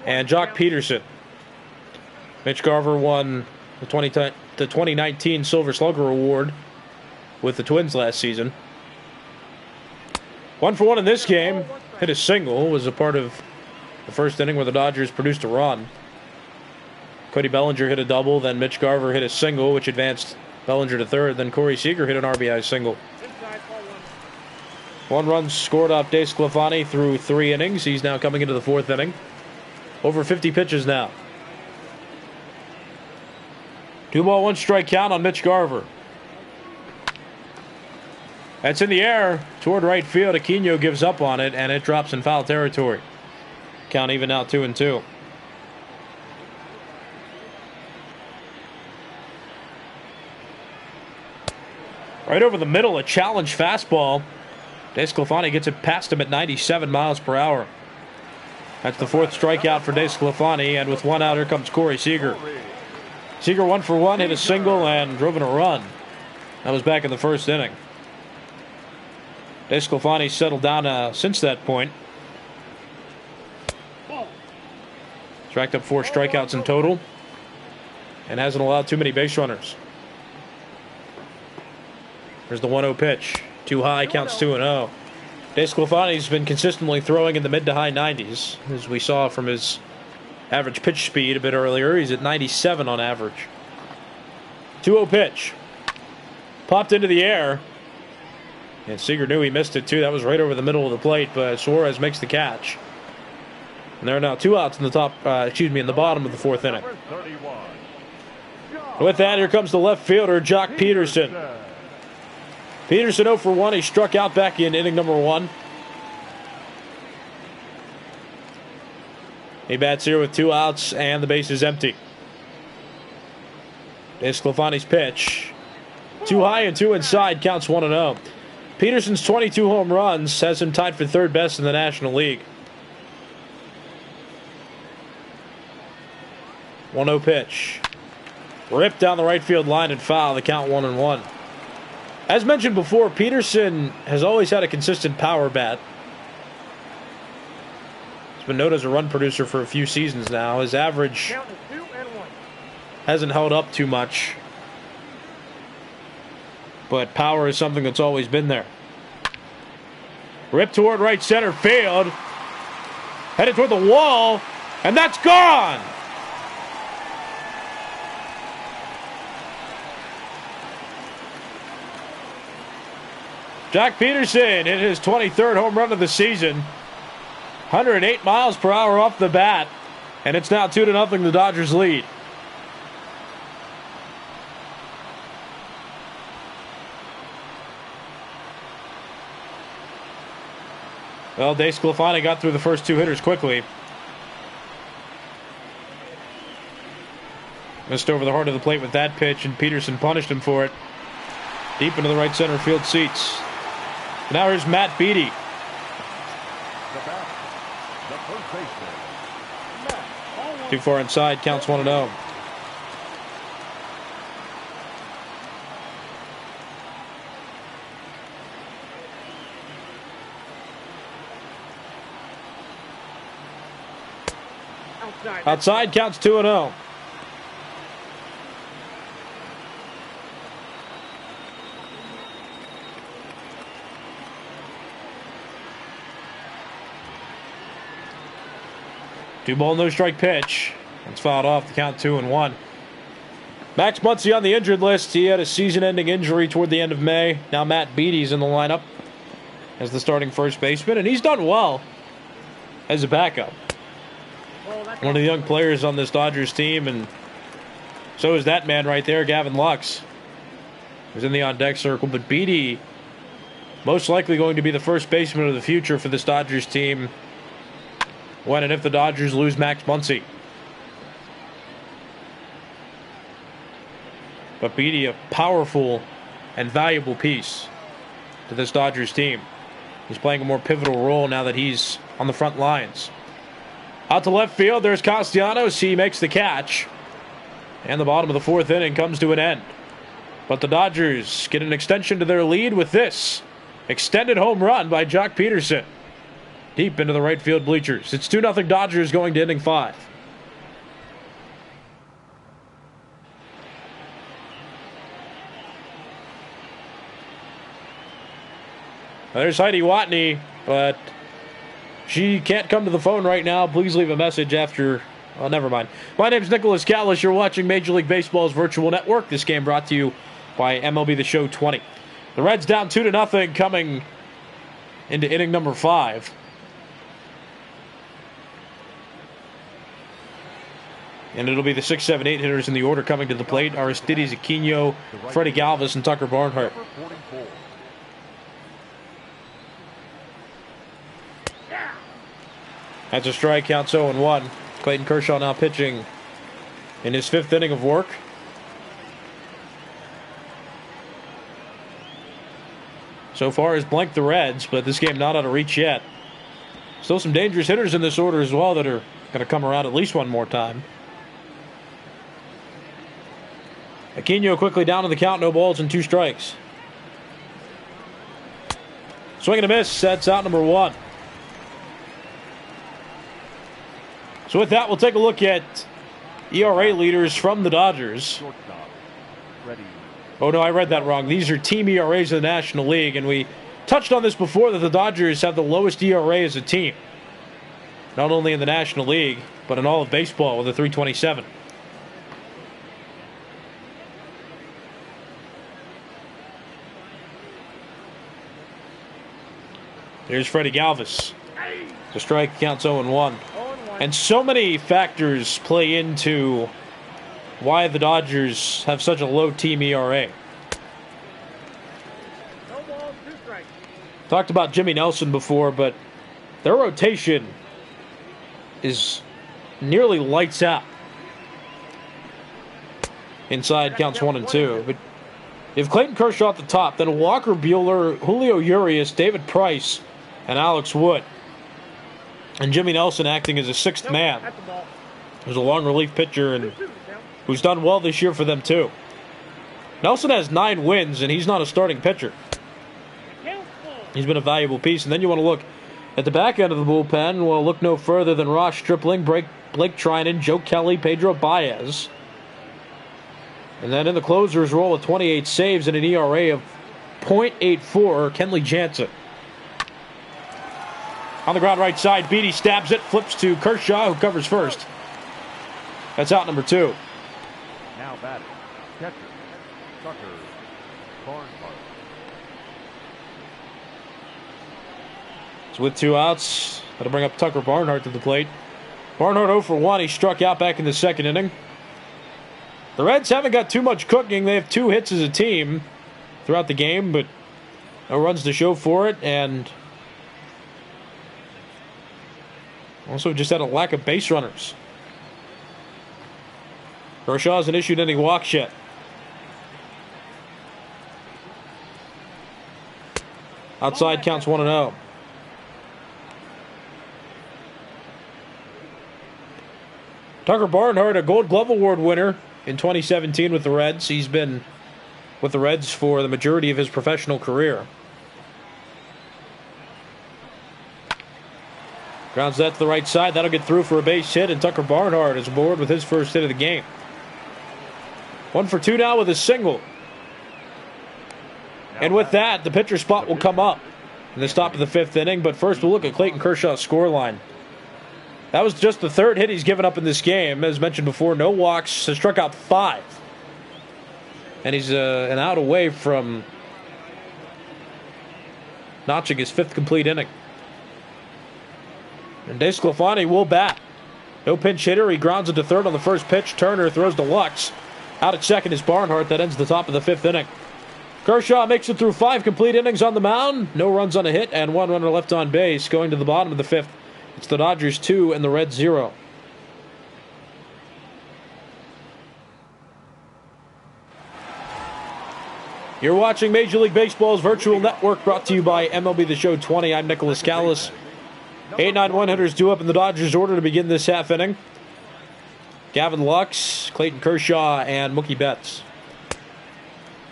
And Jock Peterson. Mitch Garver won the 2019 Silver Slugger Award with the Twins last season. 1-for-1 in this game. Hit a single. Was a part of the first inning where the Dodgers produced a run. Cody Bellinger hit a double. Then Mitch Garver hit a single, which advanced Bellinger to third. Then Corey Seeger hit an RBI single. 1 run scored off Disclaifani through 3 innings. He's now coming into the 4th inning. Over 50 pitches now. 2-ball, 1-strike count on Mitch Garver. That's in the air toward right field. Aquino gives up on it, and it drops in foul territory. Count even now 2-2. Right over the middle, a challenge fastball. Disclaifani gets it past him at 97 miles per hour. That's the 4th strikeout for Disclaifani, and with 1 out, here comes Corey Seeger. Seeger 1-for-1, hit a single, and drove in a run. That was back in the 1st inning. Disclaifani settled down since that point. He's racked up 4 strikeouts in total and hasn't allowed too many base runners. There's the 1-0 pitch. Too high, counts 2-0. Disclaifani's been consistently throwing in the mid to high 90s, as we saw from his average pitch speed a bit earlier. He's at 97 on average. 2-0 pitch. Popped into the air. And Seeger knew he missed it too. That was right over the middle of the plate, but Suarez makes the catch. And there are now 2 outs in the in the bottom of the 4th inning. With that, here comes the left fielder, Jock Peterson. Peterson 0-for-1. He struck out back in inning number 1. He bats here with 2 outs and the base is empty. Disclaifani's pitch. Too high and 2 inside, counts 1-0. Peterson's 22 home runs has him tied for 3rd best in the National League. 1-0 pitch. Ripped down the right field line and foul. The count 1-1. As mentioned before, Peterson has always had a consistent power bat. He's been known as a run producer for a few seasons now. His average hasn't held up too much, but power is something that's always been there. Ripped toward right center field. Headed toward the wall, and that's gone! Jock Peterson hit his 23rd home run of the season. 108 miles per hour off the bat, and it's now 2-0 the Dodgers lead. Well, Disclaifani got through the first 2 hitters quickly. Missed over the heart of the plate with that pitch, and Peterson punished him for it. Deep into the right center field seats. Now here's Matt Beady. Too far inside, counts 1-0. Outside, counts 2-0. Two-ball, no-strike pitch. It's fouled off. The count 2-1. Max Muncy on the injured list. He had a season-ending injury toward the end of May. Now Matt Beaty's in the lineup as the starting first baseman, and he's done well. as a backup. One of the young players on this Dodgers team, and so is that man right there, Gavin Lux, who's in the on-deck circle. But Beady, most likely going to be the first baseman of the future for this Dodgers team when and if the Dodgers lose Max Muncy. But Beady, a powerful and valuable piece to this Dodgers team. He's playing a more pivotal role now that he's on the front lines. Out to left field, there's Castiano. He makes the catch. And the bottom of the fourth inning comes to an end. But the Dodgers get an extension to their lead with this extended home run by Jock Peterson. Deep into the right field bleachers. It's 2-0 Dodgers going to inning 5. There's Heidi Watney, but she can't come to the phone right now. Please leave a message after... Well, never mind. My name's Nicholas Callis. You're watching Major League Baseball's virtual network. This game brought to you by MLB The Show 20. The Reds down 2-0 coming into inning number 5. And it'll be the 6, 7, 8 hitters in the order coming to the plate. Aristides Aquino, Freddie Galvez, and Tucker Barnhart. That's a strike, counts 0-1. Clayton Kershaw now pitching in his 5th inning of work. So far has blanked the Reds, but this game not out of reach yet. Still some dangerous hitters in this order as well that are going to come around at least one more time. Aquino quickly down to the count, no balls and 2 strikes. Swing and a miss, that's out number 1. So with that, we'll take a look at ERA leaders from the Dodgers. Oh no, I read that wrong. These are team ERAs of the National League, and we touched on this before that the Dodgers have the lowest ERA as a team. Not only in the National League, but in all of baseball with a 3.27. Here's Freddie Galvez. The strike counts 0-1. And so many factors play into why the Dodgers have such a low team ERA. No balls, 2 strikes. Talked about Jimmy Nelson before, but their rotation is nearly lights out. Inside counts 1 and 2. But if Clayton Kershaw at the top, then Walker Buehler, Julio Urias, David Price, and Alex Wood. And Jimmy Nelson acting as a 6th man. Who's a long relief pitcher and who's done well this year for them too. Nelson has 9 wins and he's not a starting pitcher. He's been a valuable piece. And then you want to look at the back end of the bullpen. Well, look no further than Ross Stripling, Blake Trinan, Joe Kelly, Pedro Baez. And then in the closer's role with 28 saves and an ERA of .84, Kenley Jansen. On the ground right side, Beady stabs it, flips to Kershaw, who covers first. That's out number 2. Now batting, catcher, Tucker Barnhart. So with 2 outs, that'll bring up Tucker Barnhart to the plate. Barnhart 0 for 1. He struck out back in the 2nd inning. The Reds haven't got too much cooking. They have 2 hits as a team throughout the game, but no runs to show for it, and also just had a lack of base runners. Kershaw hasn't issued any walks yet. Outside counts 1-0. Tucker Barnhart, a Gold Glove Award winner in 2017 with the Reds. He's been with the Reds for the majority of his professional career. Grounds that to the right side. That'll get through for a base hit, and Tucker Barnhart is aboard with his first hit of the game. 1 for 2 now with a single. And with that, the pitcher spot will come up in the top of the 5th inning. But first, we'll look at Clayton Kershaw's scoreline. That was just the 3rd hit he's given up in this game. As mentioned before, no walks, has struck out 5. And he's an out away from notching his 5th complete inning. And Disclaifani will bat. No pinch hitter. He grounds into third on the first pitch. Turner throws to Lux. Out at second is Barnhart. That ends the top of the 5th inning. Kershaw makes it through 5 complete innings on the mound. No runs on a hit and 1 runner left on base. Going to the bottom of the 5th, it's the Dodgers 2 and the Reds 0. You're watching Major League Baseball's virtual network, brought to you by MLB The Show 20. I'm Nicholas Callis. 8-9-1 hitters due up in the Dodgers order to begin this half inning. Gavin Lux, Clayton Kershaw, and Mookie Betts.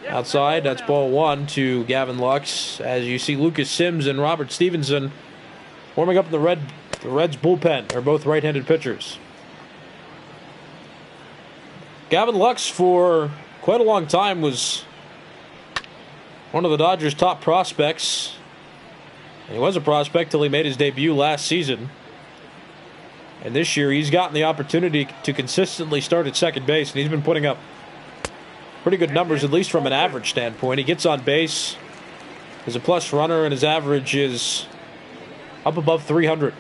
Outside, that's ball 1 to Gavin Lux. As you see, Lucas Sims and Robert Stevenson warming up in the Reds bullpen. They're both right-handed pitchers. Gavin Lux, for quite a long time, was one of the Dodgers' top prospects. He was a prospect till he made his debut last season. And this year, he's gotten the opportunity to consistently start at second base, and he's been putting up pretty good numbers, at least from an average standpoint. He gets on base as a plus runner, and his average is up above 300.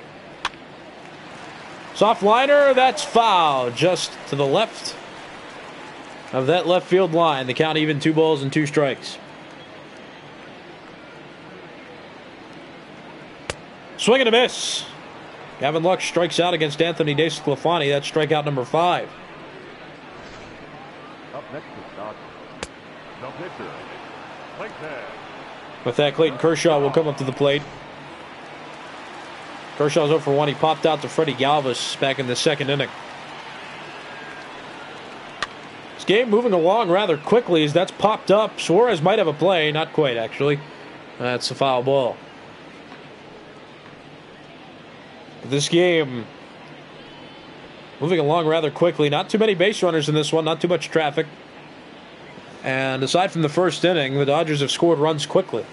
Soft liner, that's foul, just to the left of that left field line. The count even, 2 balls and 2 strikes. Swing and a miss. Gavin Lux strikes out against Anthony Disclaifani. That's strikeout number 5. Up next is Dodgers. The pitcher, Clayton. With that, Clayton Kershaw will come up to the plate. Kershaw's 0 for 1. He popped out to Freddie Galvez back in the 2nd inning. This game moving along rather quickly as that's popped up. Suarez might have a play. Not quite, actually. That's a foul ball. This game moving along rather quickly. Not too many base runners in this one. Not too much traffic. And aside from the 1st inning, the Dodgers have scored runs quickly.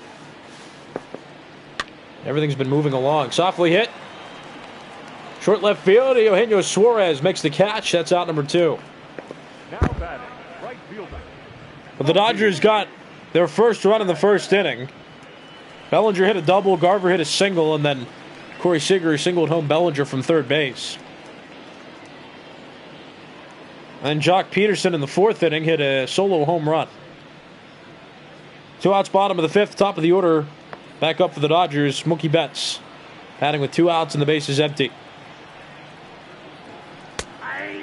Everything's been moving along. Softly hit. Short left field. Eugenio Suarez makes the catch. That's out number 2. Now batting, right fielder. But the Dodgers got their first run in the 1st inning. Bellinger hit a double. Garver hit a single. And then Corey Seeger singled home Bellinger from third base. And Jock Peterson in the 4th inning hit a solo home run. 2 outs, bottom of the 5th, top of the order. Back up for the Dodgers, Mookie Betts. Batting with 2 outs and the base is empty.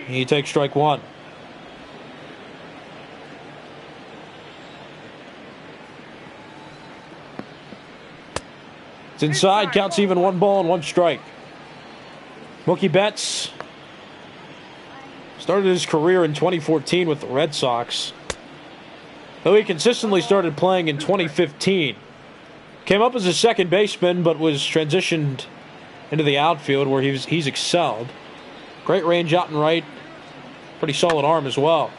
He takes strike 1. It's inside, counts even, 1 ball and 1 strike. Mookie Betts started his career in 2014 with the Red Sox, though he consistently started playing in 2015. Came up as a second baseman, but was transitioned into the outfield where he's excelled. Great range out and right. Pretty solid arm as well.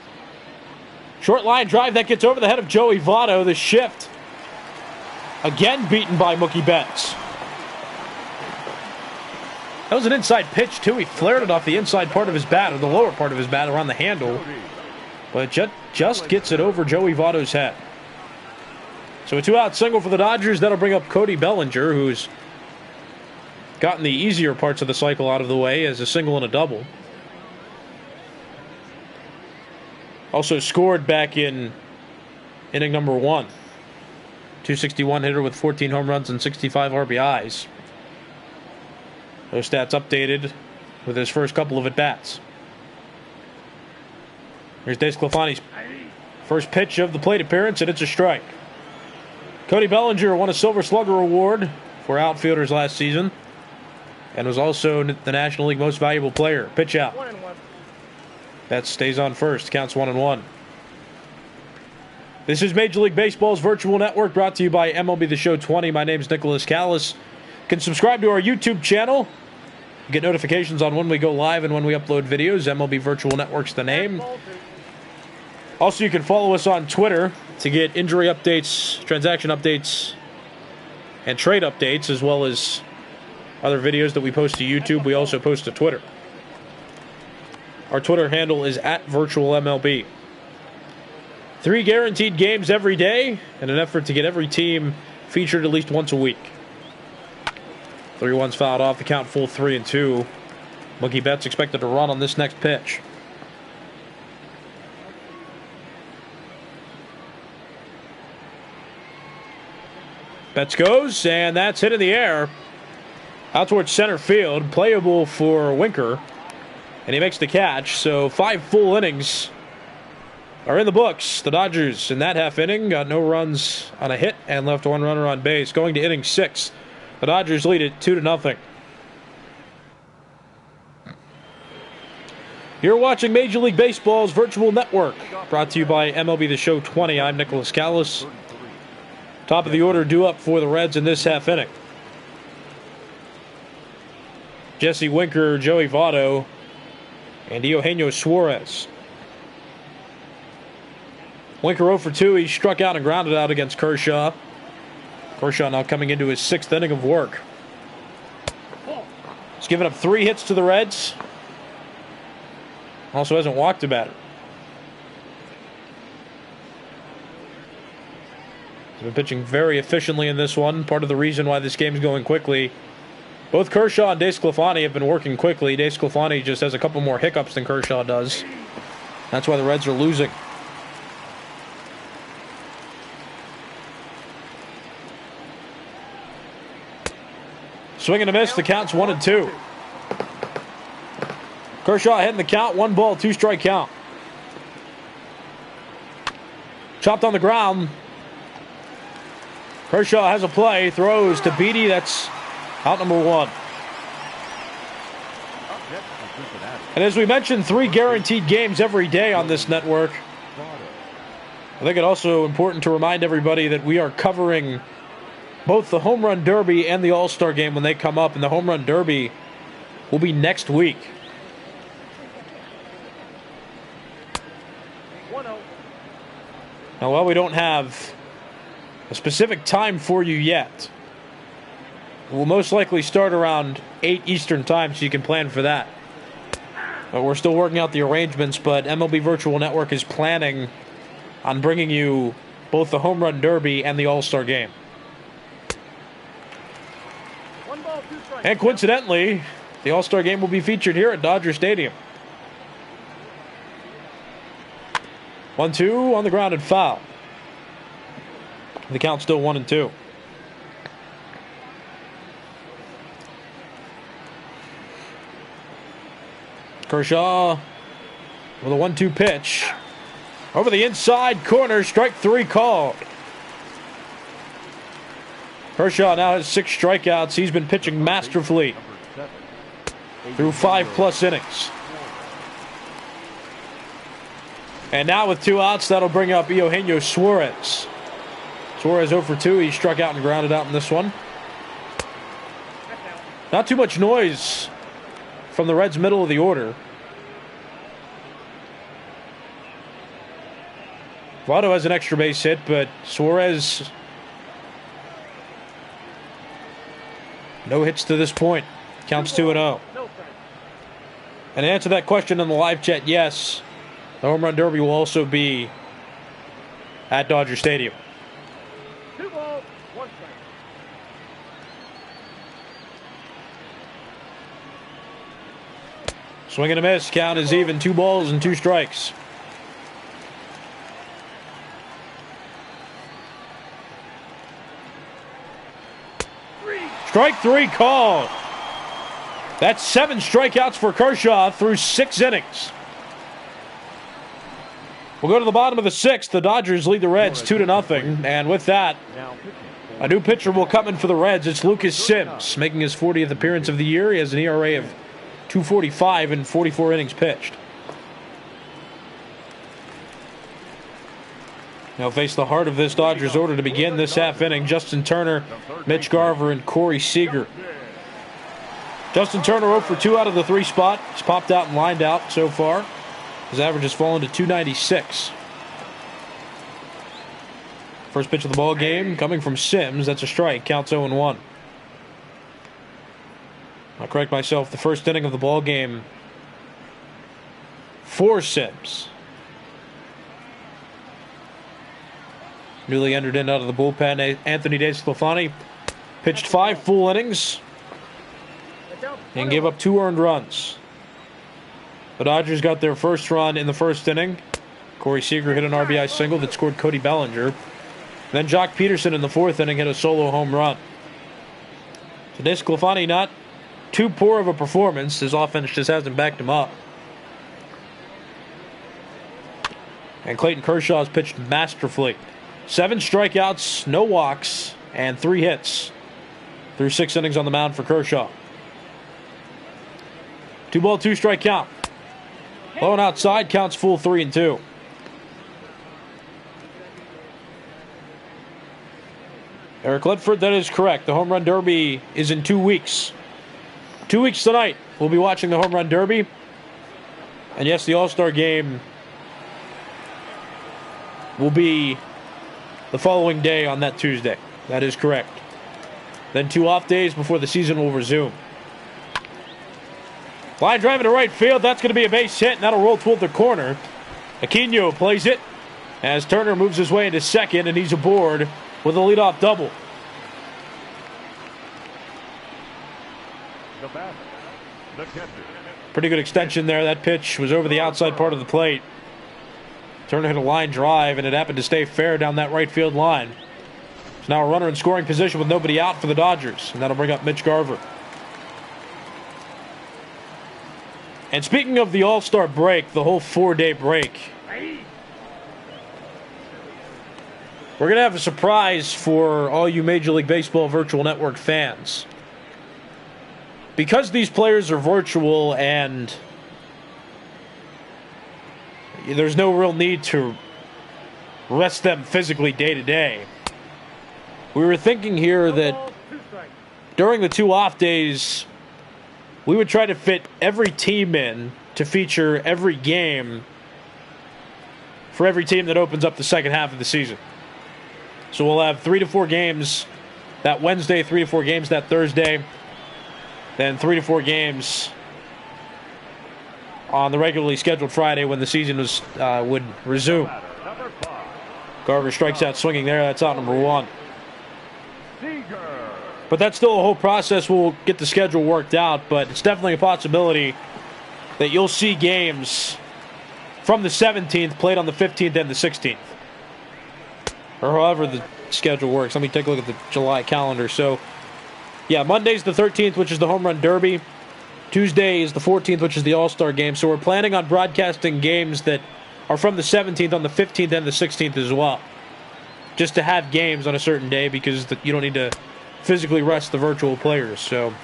Short line drive that gets over the head of Joey Votto. The shift again beaten by Mookie Betts. That was an inside pitch, too. He flared it off the inside part of his bat, or the lower part of his bat, around the handle. But just gets it over Joey Votto's head. So a 2-out single for the Dodgers. That'll bring up Cody Bellinger, who's gotten the easier parts of the cycle out of the way as a single and a double. Also scored back in inning number 1. 261 hitter with 14 home runs and 65 RBIs. Those stats updated with his first couple of at-bats. Here's Disclaifani's first pitch of the plate appearance, and it's a strike. Cody Bellinger won a Silver Slugger Award for outfielders last season and was also the National League Most Valuable Player. Pitch out. 1-1. That stays on first. Counts 1-1. This is Major League Baseball's virtual network, brought to you by MLB The Show 20. My name is Nicholas Callis. You can subscribe to our YouTube channel. Get notifications on when we go live and when we upload videos. MLB Virtual Network's the name. Also, you can follow us on Twitter to get injury updates, transaction updates, and trade updates, as well as other videos that we post to YouTube. We also post to Twitter. Our Twitter handle is @VirtualMLB. 3 guaranteed games every day in an effort to get every team featured at least once a week. 3-1's fouled off. The count full 3-2. Mookie Betts expected to run on this next pitch. Betts goes, and that's hit in the air. Out towards center field. Playable for Winker. And he makes the catch. So 5 full innings are in the books. The Dodgers in that half inning got no runs on a hit and left 1 runner on base. Going to inning 6. The Dodgers lead it 2-0. You're watching Major League Baseball's virtual network, brought to you by MLB The Show 20. I'm Nicholas Callis. Top of the order due up for the Reds in this half inning. Jesse Winker, Joey Votto, and Eugenio Suarez. Winker 0 for 2. He struck out and grounded out against Kershaw. Kershaw now coming into his 6th inning of work. He's given up 3 hits to the Reds. Also hasn't walked a batter. He's been pitching very efficiently in this one. Part of the reason why this game's going quickly. Both Kershaw and Disclaifani have been working quickly. Disclaifani just has a couple more hiccups than Kershaw does. That's why the Reds are losing. Swing and a miss. The count's 1-2. Kershaw ahead in the count. 1 ball, 2 strike count. Chopped on the ground. Kershaw has a play. Throws to Beady. That's out number 1. And as we mentioned, 3 guaranteed games every day on this network. I think it's also important to remind everybody that we are covering both the Home Run Derby and the All-Star Game when they come up. And the Home Run Derby will be next week. Now, while we don't have a specific time for you yet, we'll most likely start around 8 Eastern time, so you can plan for that. But we're still working out the arrangements, but MLB Virtual Network is planning on bringing you both the Home Run Derby and the All-Star Game. And coincidentally, the All-Star Game will be featured here at Dodger Stadium. 1-2 on the ground and foul. The count's still 1-2. Kershaw with a 1-2 pitch. Over the inside corner, strike 3 called. Kershaw now has 6 strikeouts. He's been pitching masterfully through 5+ innings. And now with 2 outs, that'll bring up Eugenio Suarez. Suarez 0 for 2. He struck out and grounded out in this one. Not too much noise from the Reds' middle of the order. Votto has an extra base hit, but Suarez, no hits to this point. Counts 2-0. And to answer that question in the live chat, yes, the Home Run Derby will also be at Dodger Stadium. 2 balls, 1 strike. Swing and a miss. Count is even. 2 balls and 2 strikes. Strike 3 called. That's 7 strikeouts for Kershaw through 6 innings. We'll go to the bottom of the 6th. The Dodgers lead the Reds 2-0. And with that, a new pitcher will come in for the Reds. It's Lucas Sims, making his 40th appearance of the year. He has an ERA of 2.45 in 44 innings pitched. He'll face the heart of this Dodgers order to begin this half inning. Justin Turner, Mitch Garver, and Corey Seeger. Justin Turner 0 for 2 out of the 3 spot. He's popped out and lined out so far. His average has fallen to 296. First pitch of the ball game coming from Sims. That's a strike. Counts 0-1. I'll correct myself. The first inning of the ball game for Sims. Newly entered in out of the bullpen, Anthony Disclaifani pitched 5 full innings. and gave up 2 earned runs. The Dodgers got their first run in the first inning. Corey Seeger hit an RBI single that scored Cody Bellinger. Then Jock Peterson in the 4th inning hit a solo home run. So Disclaifani not too poor of a performance. His offense just hasn't backed him up. And Clayton Kershaw has pitched masterfully. 7 strikeouts, no walks, and 3 hits through 6 innings on the mound for Kershaw. 2-ball, 2-strike count. Low and outside, counts full 3-2. Eric Ledford, that is correct. The Home Run Derby is in 2 weeks. 2 weeks tonight, we'll be watching the Home Run Derby. And yes, the All-Star Game will be the following day on that Tuesday. That is correct. Then 2 off days before the season will resume. Line drive into right field. That's going to be a base hit, and that'll roll toward the corner. Aquino plays it as Turner moves his way into second, and he's aboard with a leadoff double. The batter, the catcher. Pretty good extension there. That pitch was over the outside part of the plate. Turner hit a line drive, and it happened to stay fair down that right field line. It's now a runner in scoring position with nobody out for the Dodgers, and that'll bring up Mitch Garver. And speaking of the All-Star break, the whole 4-day break, we're going to have a surprise for all you Major League Baseball Virtual Network fans. Because these players are virtual and there's no real need to rest them physically day to day, we were thinking here that during the 2 off days, we would try to fit every team in to feature every game for every team that opens up the second half of the season. So we'll have 3 to 4 games that Wednesday, 3 to 4 games that Thursday, then 3 to 4 games on the regularly scheduled Friday when the season would resume. Garver strikes out swinging there. That's out number 1. Seeger. But that's still a whole process. We'll get the schedule worked out, but it's definitely a possibility that you'll see games from the 17th played on the 15th and the 16th. Or however the schedule works. Let me take a look at the July calendar. So, yeah, Monday's the 13th, which is the Home Run Derby. Tuesday is the 14th, which is the All-Star Game. So we're planning on broadcasting games that are from the 17th on the 15th and the 16th as well. Just to have games on a certain day because you don't need to physically rest the virtual players. So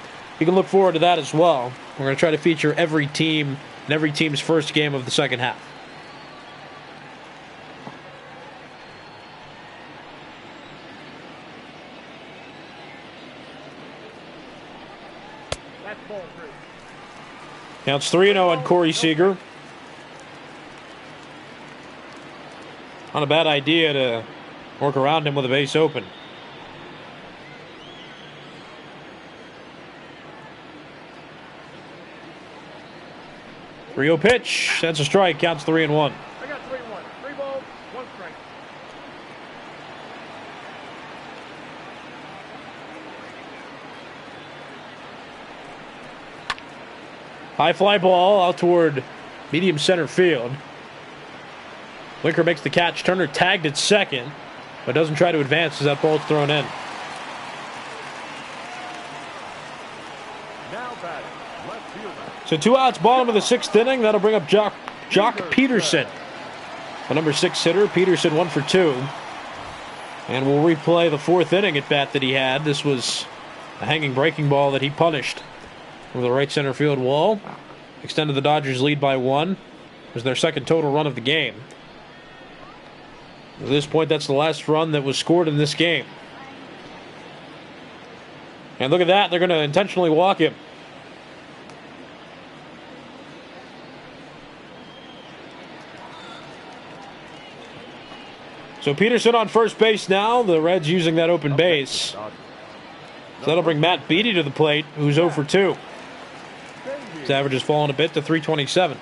you can look forward to that as well. We're going to try to feature every team and every team's first game of the second half. That's ball 3. Counts 3-0 on Corey Seeger. Not a bad idea to work around him with a base open. 3-0 pitch. That's a strike. Counts 3-1. I got 3-1. 3 balls, 1 strike. High fly ball out toward medium center field. Winker makes the catch. Turner tagged at second, but doesn't try to advance as that ball's thrown in. Now batting, left fielder. So 2 outs, bottom of the 6th inning. That'll bring up Jock Peterson, the number 6 hitter. Peterson 1 for 2. And we'll replay the 4th inning at bat that he had. This was a hanging breaking ball that he punished over the right center field wall. Extended the Dodgers' lead by 1. It was their second total run of the game. At this point, that's the last run that was scored in this game. And look at that. They're going to intentionally walk him. So Peterson on first base now. The Reds using that open base. So that'll bring Matt Beady to the plate, who's 0 for 2. His average has fallen a bit to .327.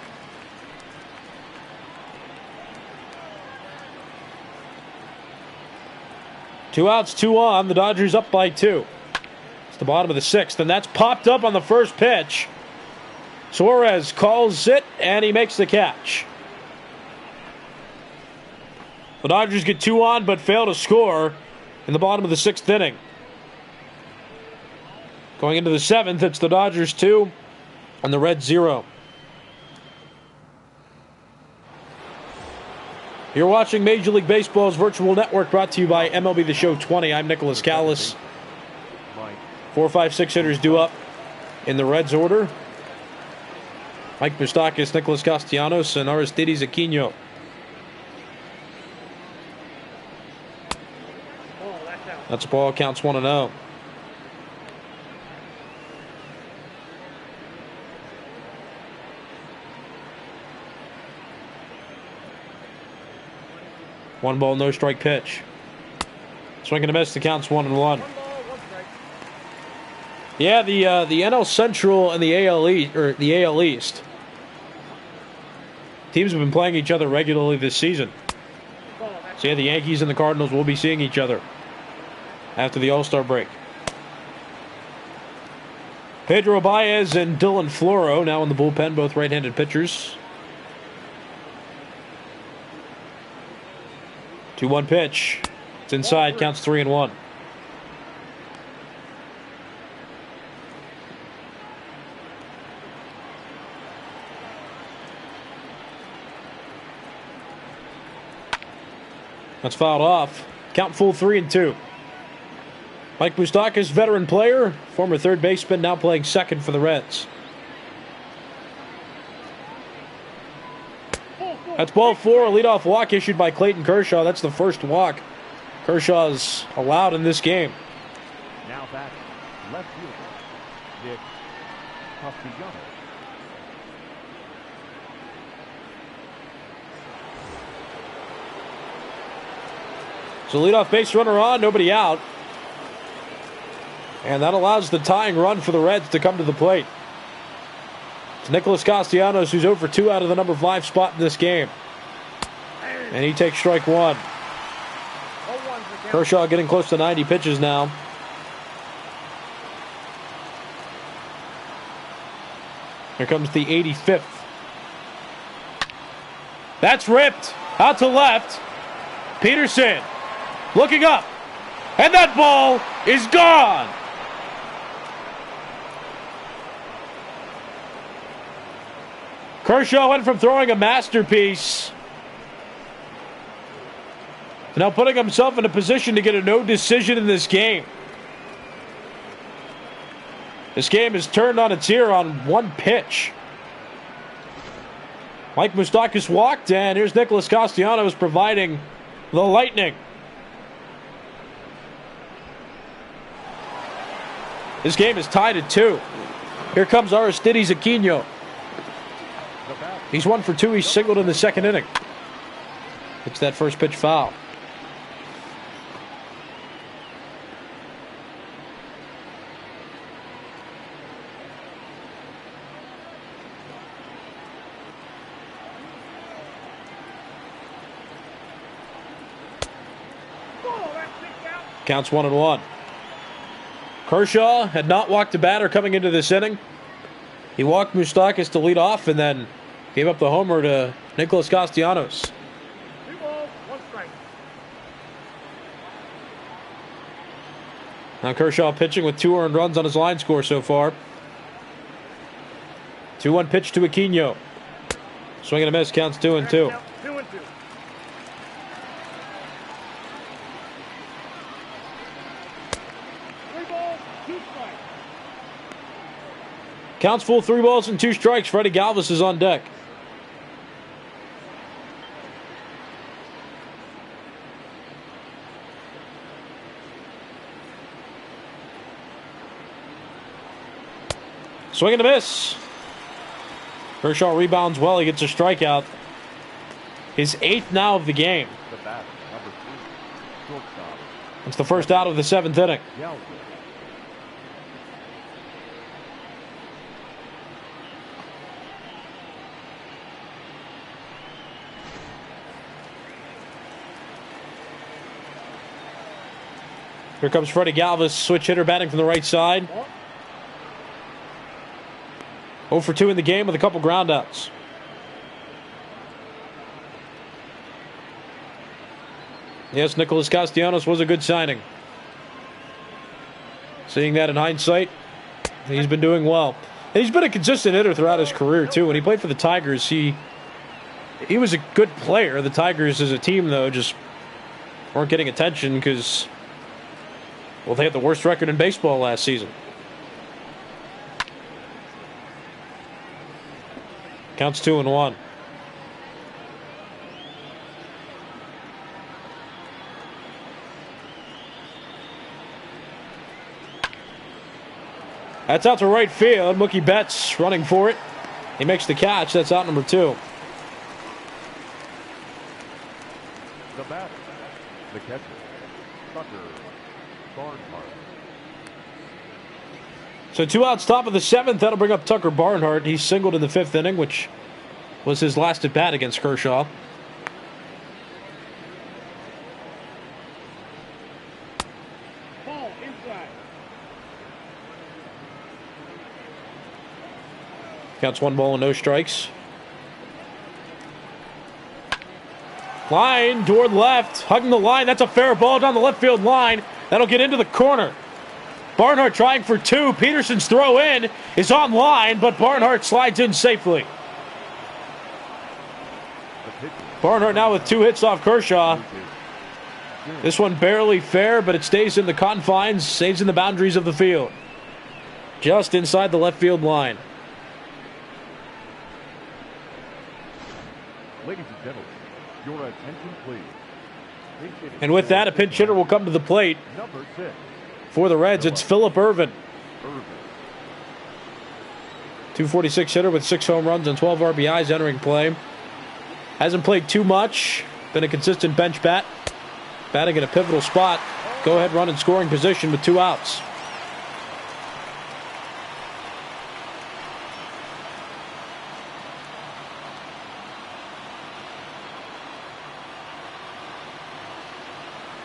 Two outs, 2 on. The Dodgers up by 2. It's the bottom of the sixth, and that's popped up on the first pitch. Suarez calls it, and he makes the catch. The Dodgers get 2 on, but fail to score in the bottom of the sixth inning. Going into the seventh, it's the Dodgers 2 and the Reds 0. You're watching Major League Baseball's virtual network, brought to you by MLB The Show 20. I'm Nicholas Callis. 4, 5, 6 hitters due up in the Reds order. Mike Moustakas, Nicholas Castellanos, and Aristides Aquino. That's a ball, counts 1-0. One ball, no strike pitch. Swing and a miss, the count's 1-1. Yeah, the NL Central and the AL East. Teams have been playing each other regularly this season. So yeah, the Yankees and the Cardinals will be seeing each other after the All-Star break. Pedro Baez and Dylan Floro now in the bullpen, both right-handed pitchers. 2-1 pitch. It's inside, counts 3-1. That's fouled off. Count full 3-2. Mike Moustakas, veteran player, former third baseman, now playing second for the Reds. That's ball 4, a leadoff walk issued by Clayton Kershaw. That's the first walk Kershaw's allowed in this game. Now back, left fielder, Nick Castiano. So leadoff base runner on, nobody out. And that allows the tying run for the Reds to come to the plate. It's Nicholas Castellanos, who's 0 for 2 out of the number 5 spot in this game. And he takes strike 1. Kershaw getting close to 90 pitches now. Here comes the 85th. That's ripped out to left. Peterson looking up. And that ball is gone. Kershaw went from throwing a masterpiece to now putting himself in a position to get a no decision in this game. This game is turned on its ear on one pitch. Mike Moustakas walked, and here's Nicholas Castellanos providing the lightning. This game is tied at 2. Here comes Aristides Aquino. He's 1 for 2. He's singled in the second inning. It's that first pitch foul. Counts 1-1. Kershaw had not walked a batter coming into this inning. He walked Moustakas to lead off and then gave up the homer to Nicholas Castellanos. 2 balls, 1 strike. Now Kershaw pitching with 2 earned runs on his line score so far. 2-1 pitch to Aquino. Swing and a miss, counts 2-2. 2-2. 3 balls, 2 strikes. Counts full, 3 balls and 2 strikes. Freddie Galvez is on deck. Swing and a miss. Kershaw rebounds well. He gets a strikeout. His 8th now of the game. The bat, number 2, shortstop. It's the first out of the 7th inning. Galvez. Here comes Freddie Galvez, switch hitter batting from the right side. 0 for 2 in the game with a couple groundouts. Yes, Nicholas Castellanos was a good signing. Seeing that in hindsight, he's been doing well. And he's been a consistent hitter throughout his career, too. When he played for the Tigers, he was a good player. The Tigers as a team, though, just weren't getting attention because, well, they had the worst record in baseball last season. Counts 2-1. That's out to right field. Mookie Betts running for it. He makes the catch. That's out number 2. The batter, the catcher, Tucker Barnhart. So 2 outs, top of the 7th. That'll bring up Tucker Barnhart. He singled in the 5th inning, which was his last at bat against Kershaw. Ball inside. Counts 1 ball and no strikes. Line toward left, hugging the line. That's a fair ball down the left field line. That'll get into the corner. Barnhart trying for 2. Peterson's throw in is on line, but Barnhart slides in safely. Barnhart now with 2 hits off Kershaw. This one barely fair, but it stays in the confines, stays in the boundaries of the field. Just inside the left field line. Ladies and gentlemen, your attention please. And with that, a pinch hitter will come to the plate. Number 6. For the Reds, it's Phillip Ervin. 246 hitter with 6 home runs and 12 RBIs entering play. Hasn't played too much. Been a consistent bench bat. Batting in a pivotal spot. Go ahead run in scoring position with 2 outs.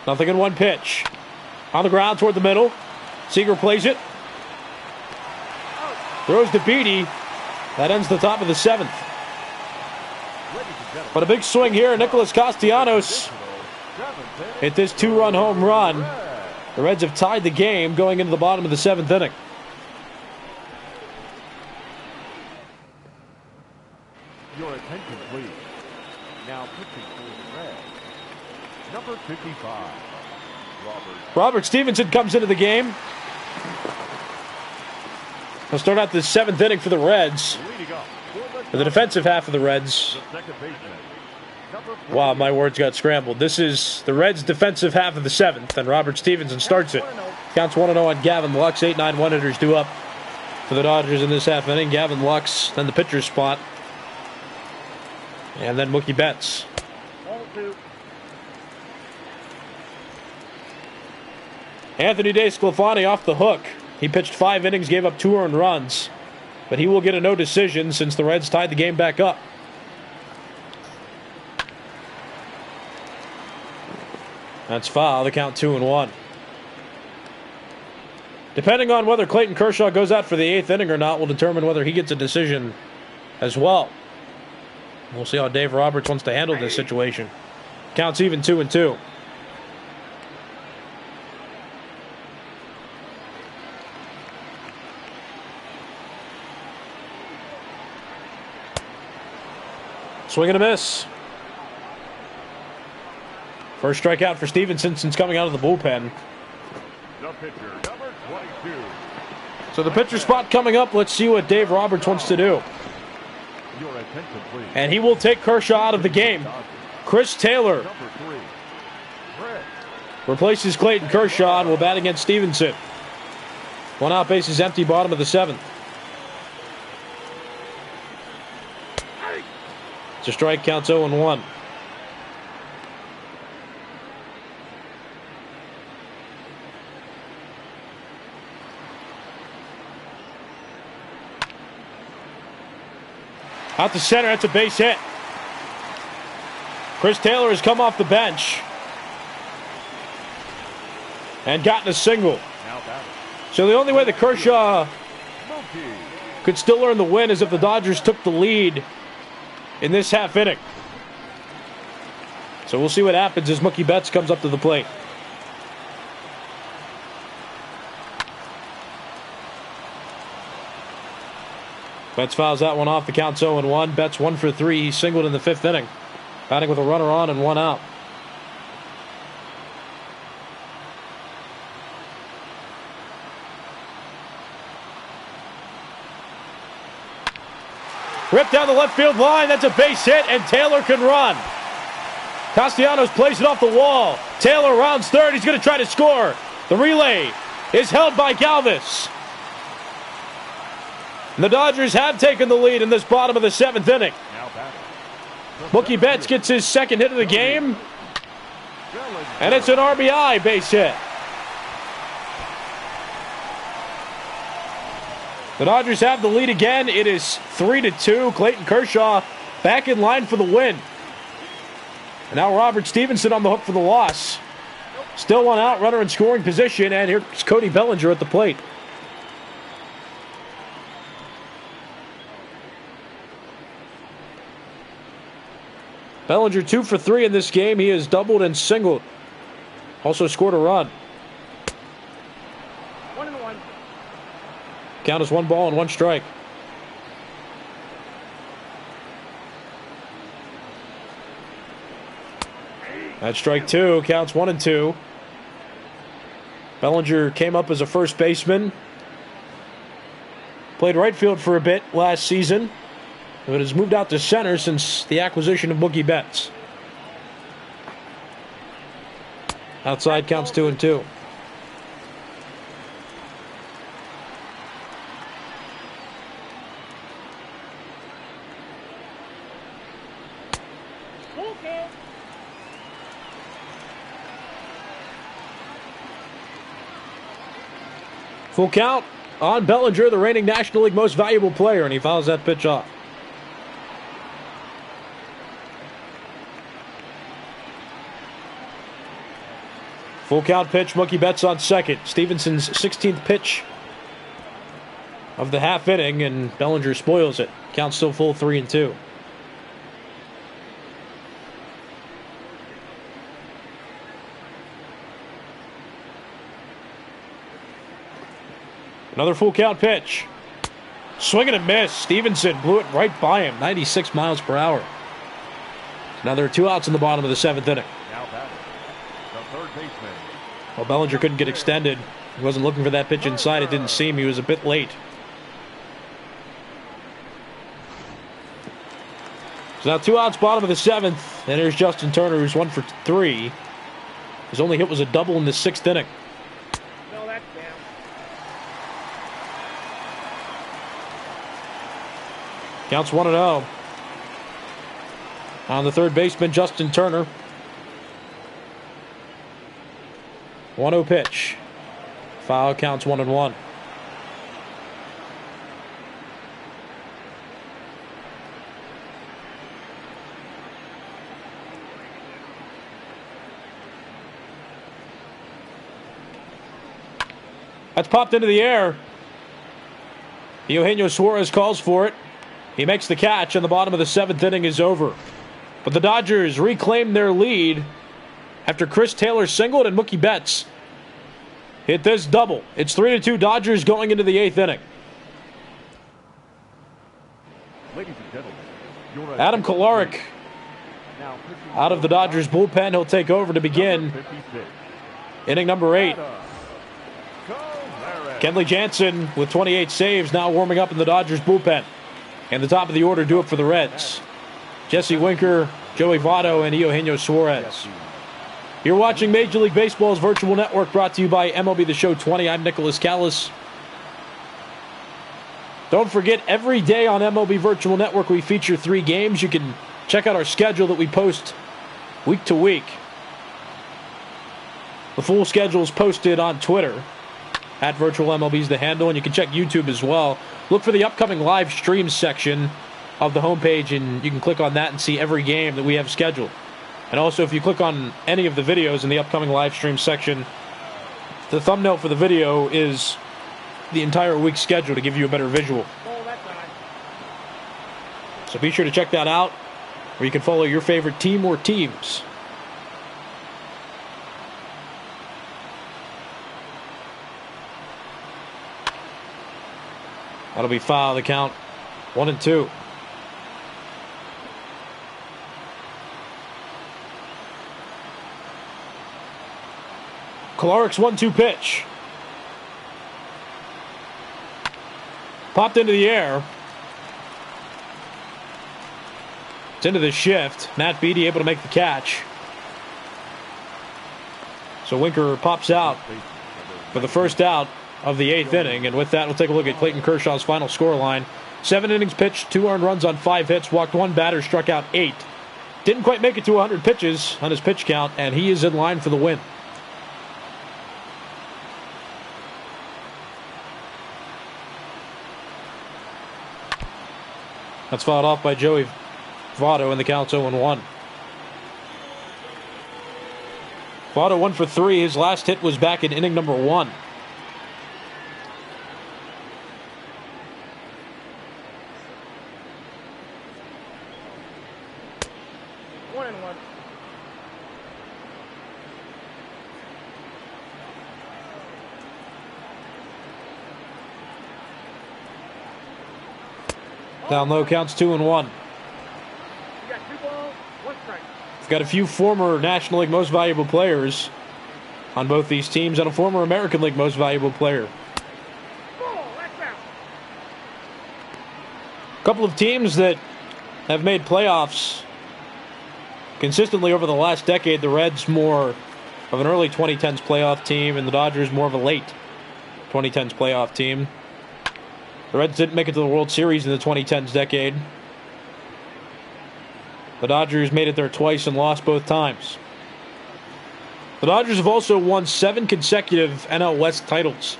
Nothing in 1 pitch. On the ground toward the middle. Seeger plays it. Throws to Beady. That ends the top of the 7th. But a big swing here. Nicholas Castellanos hit this 2-run home run. The Reds have tied the game going into the bottom of the 7th inning. Your attention please. Now pitching for the Reds. Number 55. Robert Stevenson comes into the game. He'll start out the 7th inning for the Reds. For the defensive half of the Reds. Wow, my words got scrambled. This is the Reds' defensive half of the 7th, and Robert Stevenson starts it. Counts 1-0 on Gavin Lux. 8-9 one-hitters due up for the Dodgers in this half inning. Gavin Lux, then the pitcher's spot. And then Mookie Betts. Anthony Disclaifani off the hook. He pitched 5 innings, gave up 2 earned runs. But he will get a no decision since the Reds tied the game back up. That's foul. The count 2-1. Depending on whether Clayton Kershaw goes out for the 8th inning or not will determine whether he gets a decision as well. We'll see how Dave Roberts wants to handle this situation. Counts even 2-2. Swing and a miss. First strikeout for Stevenson since coming out of the bullpen. The pitcher, number 22. So the pitcher spot coming up. Let's see what Dave Roberts wants to do. Your attention, please. And he will take Kershaw out of the game. Chris Taylor Number 3. Fred. replaces Clayton Kershaw and will bat against Stevenson. 1 out, base is empty, bottom of the 7th. It's a strike, counts 0-1. Out to center, that's a base hit. Chris Taylor has come off the bench. and gotten a single. Now batting. So the only way that Kershaw Mookie. could still earn the win is if the Dodgers took the lead in this half inning. So we'll see what happens as Mookie Betts comes up to the plate. Betts fouls that one off. The count's 0-1. Betts 1 for 3. He singled in the 5th inning, batting with a runner on and 1 out. Ripped down the left field line. That's a base hit, and Taylor can run. Castiano's plays it off the wall. Taylor rounds third. He's going to try to score. The relay is held by Galvez. And the Dodgers have taken the lead in this bottom of the 7th inning. Now batting. Mookie Betts gets his 2nd hit of the game, and it's an RBI base hit. The Dodgers have the lead again. It is 3-2. Clayton Kershaw back in line for the win. And now Robert Stevenson on the hook for the loss. Still 1 out, runner in scoring position, and here's Cody Bellinger at the plate. Bellinger 2 for 3 in this game. He has doubled and singled. Also scored a run. 1-1. Count is 1 ball and 1 strike. That's strike 2. Counts 1-2. Bellinger came up as a first baseman. Played right field for a bit last season, but has moved out to center since the acquisition of Mookie Betts. Outside counts 2-2. Okay. Full count on Bellinger, the reigning National League Most Valuable Player, and he fouls that pitch off. Full count pitch, Mookie Betts on second. Stevenson's 16th pitch of the half inning, and Bellinger spoils it. Count still full, 3-2. Another full count pitch. Swing and a miss. Stevenson blew it right by him. 96 miles per hour. Now there are 2 outs in the bottom of the 7th inning. Now batting. The third baseman. Well, Bellinger couldn't get extended. He wasn't looking for that pitch inside. It didn't seem. He was a bit late. So now 2 outs, bottom of the 7th. And here's Justin Turner, who's 1 for 3. His only hit was a double in the 6th inning. No, that's down. Counts 1-0. On the third baseman, Justin Turner. 1-0 pitch. Foul, counts 1-1. That's popped into the air. Eugenio Suarez calls for it. He makes the catch, and the bottom of the 7th inning is over. But the Dodgers reclaim their lead after Chris Taylor singled and Mookie Betts hit this double. It's 3-2 Dodgers going into the 8th inning. Ladies and gentlemen, your Adam Kolarek now pitching out of the Dodgers bullpen. He'll take over to begin number 56. inning number 8. Adam Kolarek. Kenley Jansen with 28 saves now warming up in the Dodgers bullpen. And the top of the order do it for the Reds. Jesse Winker, Joey Votto, and Eugenio Suarez. You're watching Major League Baseball's virtual network, brought to you by MLB The Show 20. I'm Nicholas Callis. Don't forget, every day on MLB Virtual Network we feature 3 games. You can check out our schedule that we post week to week. The full schedule is posted on Twitter. At Virtual MLB is the handle, and you can check YouTube as well. Look for the upcoming live streams section of the homepage, and you can click on that and see every game that we have scheduled. And also, if you click on any of the videos in the upcoming live stream section, the thumbnail for the video is the entire week's schedule to give you a better visual. Oh, that's nice. So be sure to check that out, where you can follow your favorite team or teams. That'll be foul. The count 1-2. Kolarik's 1-2 pitch. Popped into the air. It's into the shift. Matt Beady able to make the catch. So Winker pops out for the first out of the 8th inning. And with that, we'll take a look at Clayton Kershaw's final scoreline. 7 innings pitched, 2 earned runs on 5 hits, walked 1 batter, struck out 8. Didn't quite make it to 100 pitches on his pitch count, and he is in line for the win. That's fouled off by Joey Votto, and the count's 0-1. Votto 1 for 3. His last hit was back in inning number 1. Down low, counts 2-1. You got 2 balls, 1 strike. We've got a few former National League Most Valuable Players on both these teams, and a former American League Most Valuable Player. Ball, that's out. A couple of teams that have made playoffs consistently over the last decade. The Reds more of an early 2010s playoff team, and the Dodgers more of a late 2010s playoff team. The Reds didn't make it to the World Series in the 2010s decade. The Dodgers made it there twice and lost both times. The Dodgers have also won 7 consecutive NL West titles.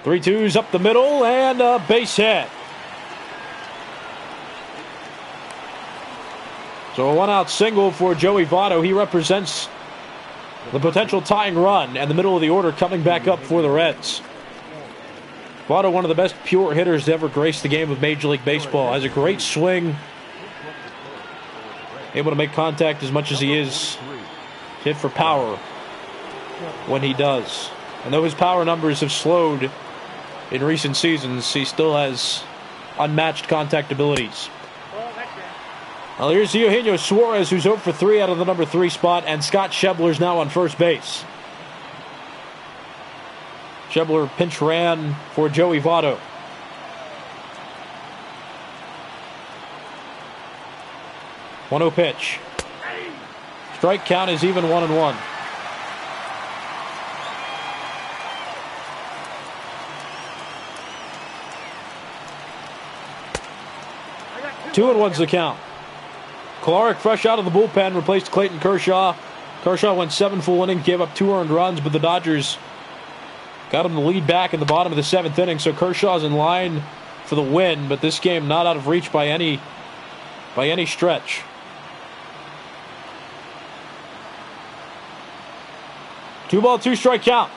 3-2s up the middle, and a base hit. So a 1-out single for Joey Votto. He represents the potential tying run, and the middle of the order coming back up for the Reds. Votto, one of the best pure hitters to ever grace the game of Major League Baseball. Has a great swing. Able to make contact as much as he is. Hit for power when he does. And though his power numbers have slowed in recent seasons, he still has unmatched contact abilities. Well, here's Eugenio Suarez, who's 0 for 3 out of the number 3 spot, and Scott Schebler's now on first base. Schebler pinch ran for Joey Votto. One 0 pitch. Strike count is even 1-1. Two and one's the count. Kolarek fresh out of the bullpen replaced Clayton Kershaw. Kershaw went 7 full innings, gave up 2 earned runs, but the Dodgers got him the lead back in the bottom of the 7th inning, so Kershaw's in line for the win, but this game not out of reach by any stretch. Two ball, 2 strike count.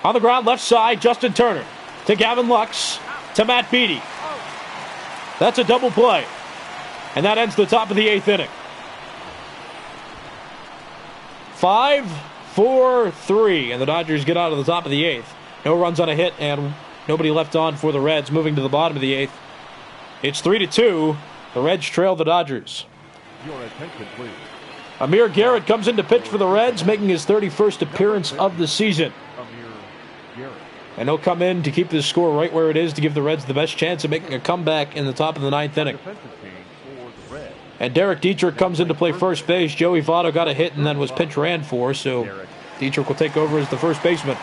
On the ground, left side, Justin Turner to Gavin Lux to Matt Beady. That's a double play, and that ends the top of the 8th inning. 5-4-3, and the Dodgers get out of the top of the 8th. No runs on a hit, and nobody left on for the Reds. Moving to the bottom of the 8th, it's 3-2. The Reds trail the Dodgers. Your attention, please. Amir Garrett comes in to pitch for the Reds, making his 31st appearance of the season. Amir Garrett. And he'll come in to keep this score right where it is to give the Reds the best chance of making a comeback in the top of the 9th inning. Defensive team for the Reds. And Derek Dietrich comes in to play first base. Joey Votto got a hit and then was pinch ran for, so Dietrich will take over as the first baseman.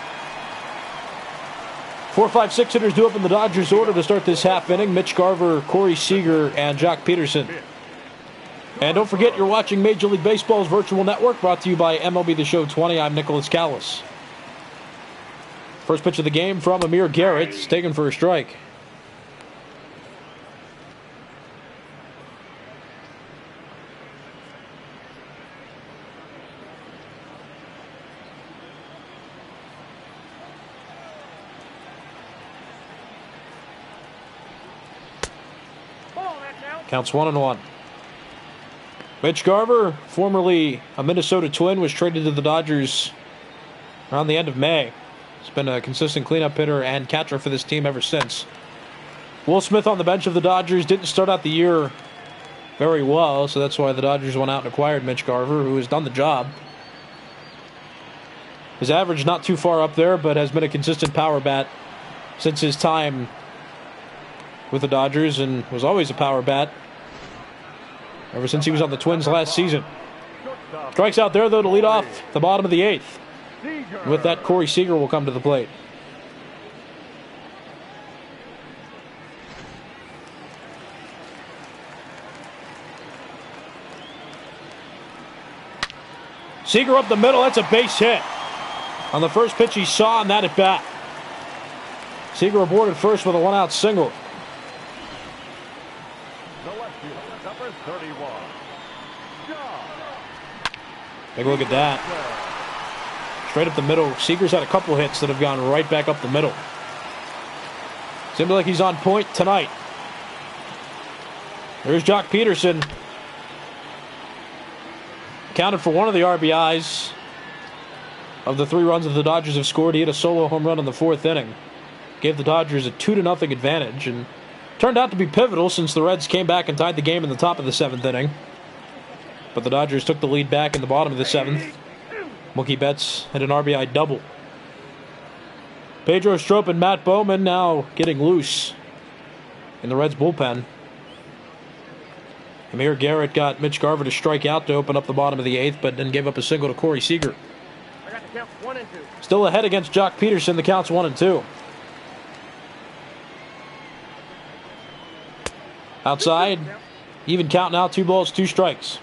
4, 5, 6 hitters due up in the Dodgers order to start this half inning. Mitch Garver, Corey Seeger, and Jock Peterson. And don't forget, you're watching Major League Baseball's virtual network, brought to you by MLB The Show 20. I'm Nicholas Callis. First pitch of the game from Amir Garrett. It's taken for a strike. Counts 1-1. Mitch Garver, formerly a Minnesota Twin, was traded to the Dodgers around the end of May. He's been a consistent cleanup hitter and catcher for this team ever since. Will Smith on the bench of the Dodgers didn't start out the year very well, so that's why the Dodgers went out and acquired Mitch Garver, who has done the job. His average not too far up there, but has been a consistent power bat since his time with the Dodgers, and was always a power bat ever since he was on the Twins last season. Strikes out there, though, to lead off the bottom of the 8th. With that, Corey Seeger will come to the plate. Seeger up the middle, that's a base hit. On the first pitch he saw on that at bat. Seeger aboard at first with a 1-out single. Number 31. Take a look at that. Straight up the middle. Seeger's had a couple hits that have gone right back up the middle. Seems like he's on point tonight. There's Jock Peterson. Counted for one of the RBIs of the 3 runs that the Dodgers have scored. He hit a solo home run in the 4th inning. Gave the Dodgers a 2-0 advantage, and turned out to be pivotal since the Reds came back and tied the game in the top of the 7th inning. But the Dodgers took the lead back in the bottom of the 7th. Mookie Betts had an RBI double. Pedro Strop and Matt Bowman now getting loose in the Reds bullpen. Amir Garrett got Mitch Garver to strike out to open up the bottom of the 8th, but then gave up a single to Corey Seeger. I got the count 1 and 2. Still ahead against Jock Peterson. The count's 1-2. Outside, even count now, 2 balls, 2 strikes.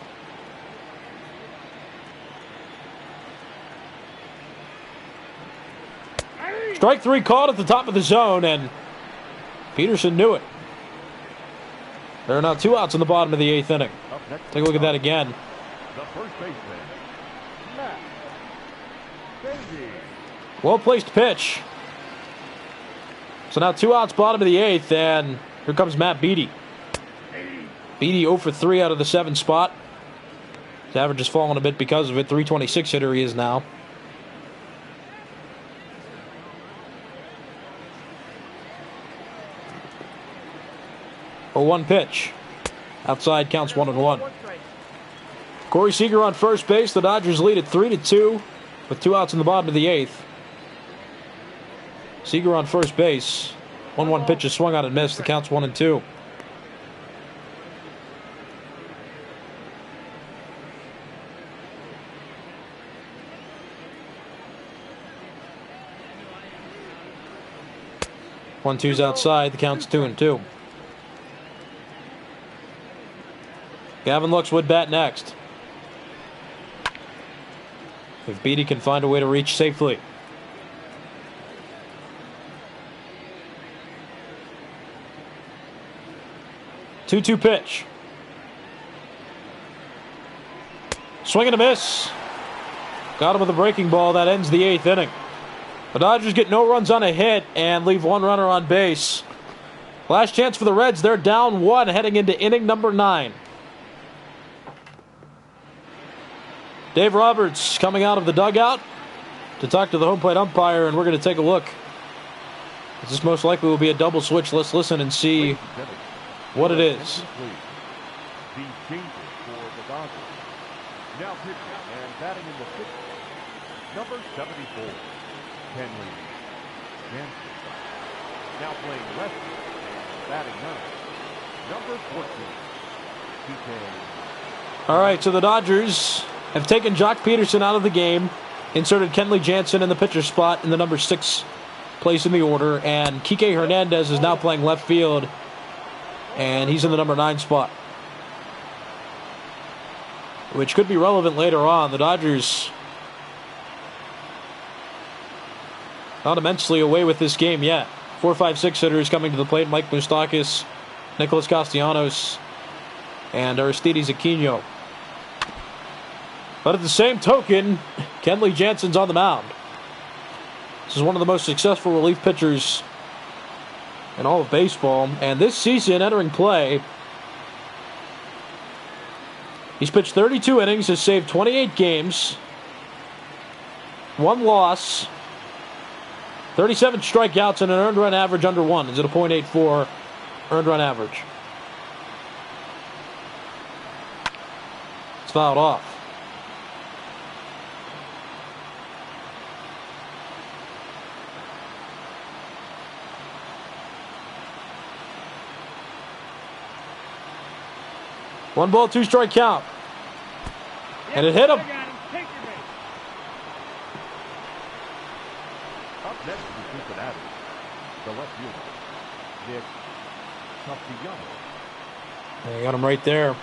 Strike 3 called at the top of the zone, and Peterson knew it. There are now 2 outs in the bottom of the 8th inning. Take a look at that again. The first baseman, Matt Beady. Well-placed pitch. So now 2 outs, bottom of the 8th, and here comes Matt Beady. Beady 0 for 3 out of the 7 spot. His average has fallen a bit because of it. 326 hitter he is now. 0-1 pitch. Outside, counts 1-1. Corey Seeger on first base. The Dodgers lead at 3-2 with 2 outs in the bottom of the 8th. Seeger on first base. 1-1 pitch is swung out and missed. The count's 1-2. One two's outside. The count's 2-2. Gavin Lux would bat next. If Beady can find a way to reach safely. Two-two pitch. Swing and a miss. Got him with a breaking ball. That ends the 8th inning. The Dodgers get no runs on a hit and leave 1 runner on base. Last chance for the Reds. They're down 1 heading into inning number 9. Dave Roberts coming out of the dugout to talk to the home plate umpire, and we're going to take a look. This most likely will be a double switch. Let's listen and see what it is. The changes for the Dodgers. Now pitching and batting in the 6th, number 74, Kenley Jansen. Now playing left and batting 9, number 14, PK. All right, so the Dodgers have taken Jock Peterson out of the game, inserted Kenley Jansen in the pitcher spot in the number 6 place in the order, and Kike Hernandez is now playing left field, and he's in the number 9 spot, which could be relevant later on. The Dodgers not immensely away with this game yet. 4-5-6 hitters coming to the plate: Mike Moustakas, Nicholas Castellanos, and Aristides Aquino. But at the same token, Kenley Jansen's on the mound. This is one of the most successful relief pitchers in all of baseball. And this season, entering play, He's pitched 32 innings, has saved 28 games, 1 loss, 37 strikeouts, and an earned run average under 1. Is it a .84 earned run average? It's fouled off. One ball, 2 strike count. And it hit him. Up next for Cincinnati, the left fielder, Mitch Garver. They got him right there.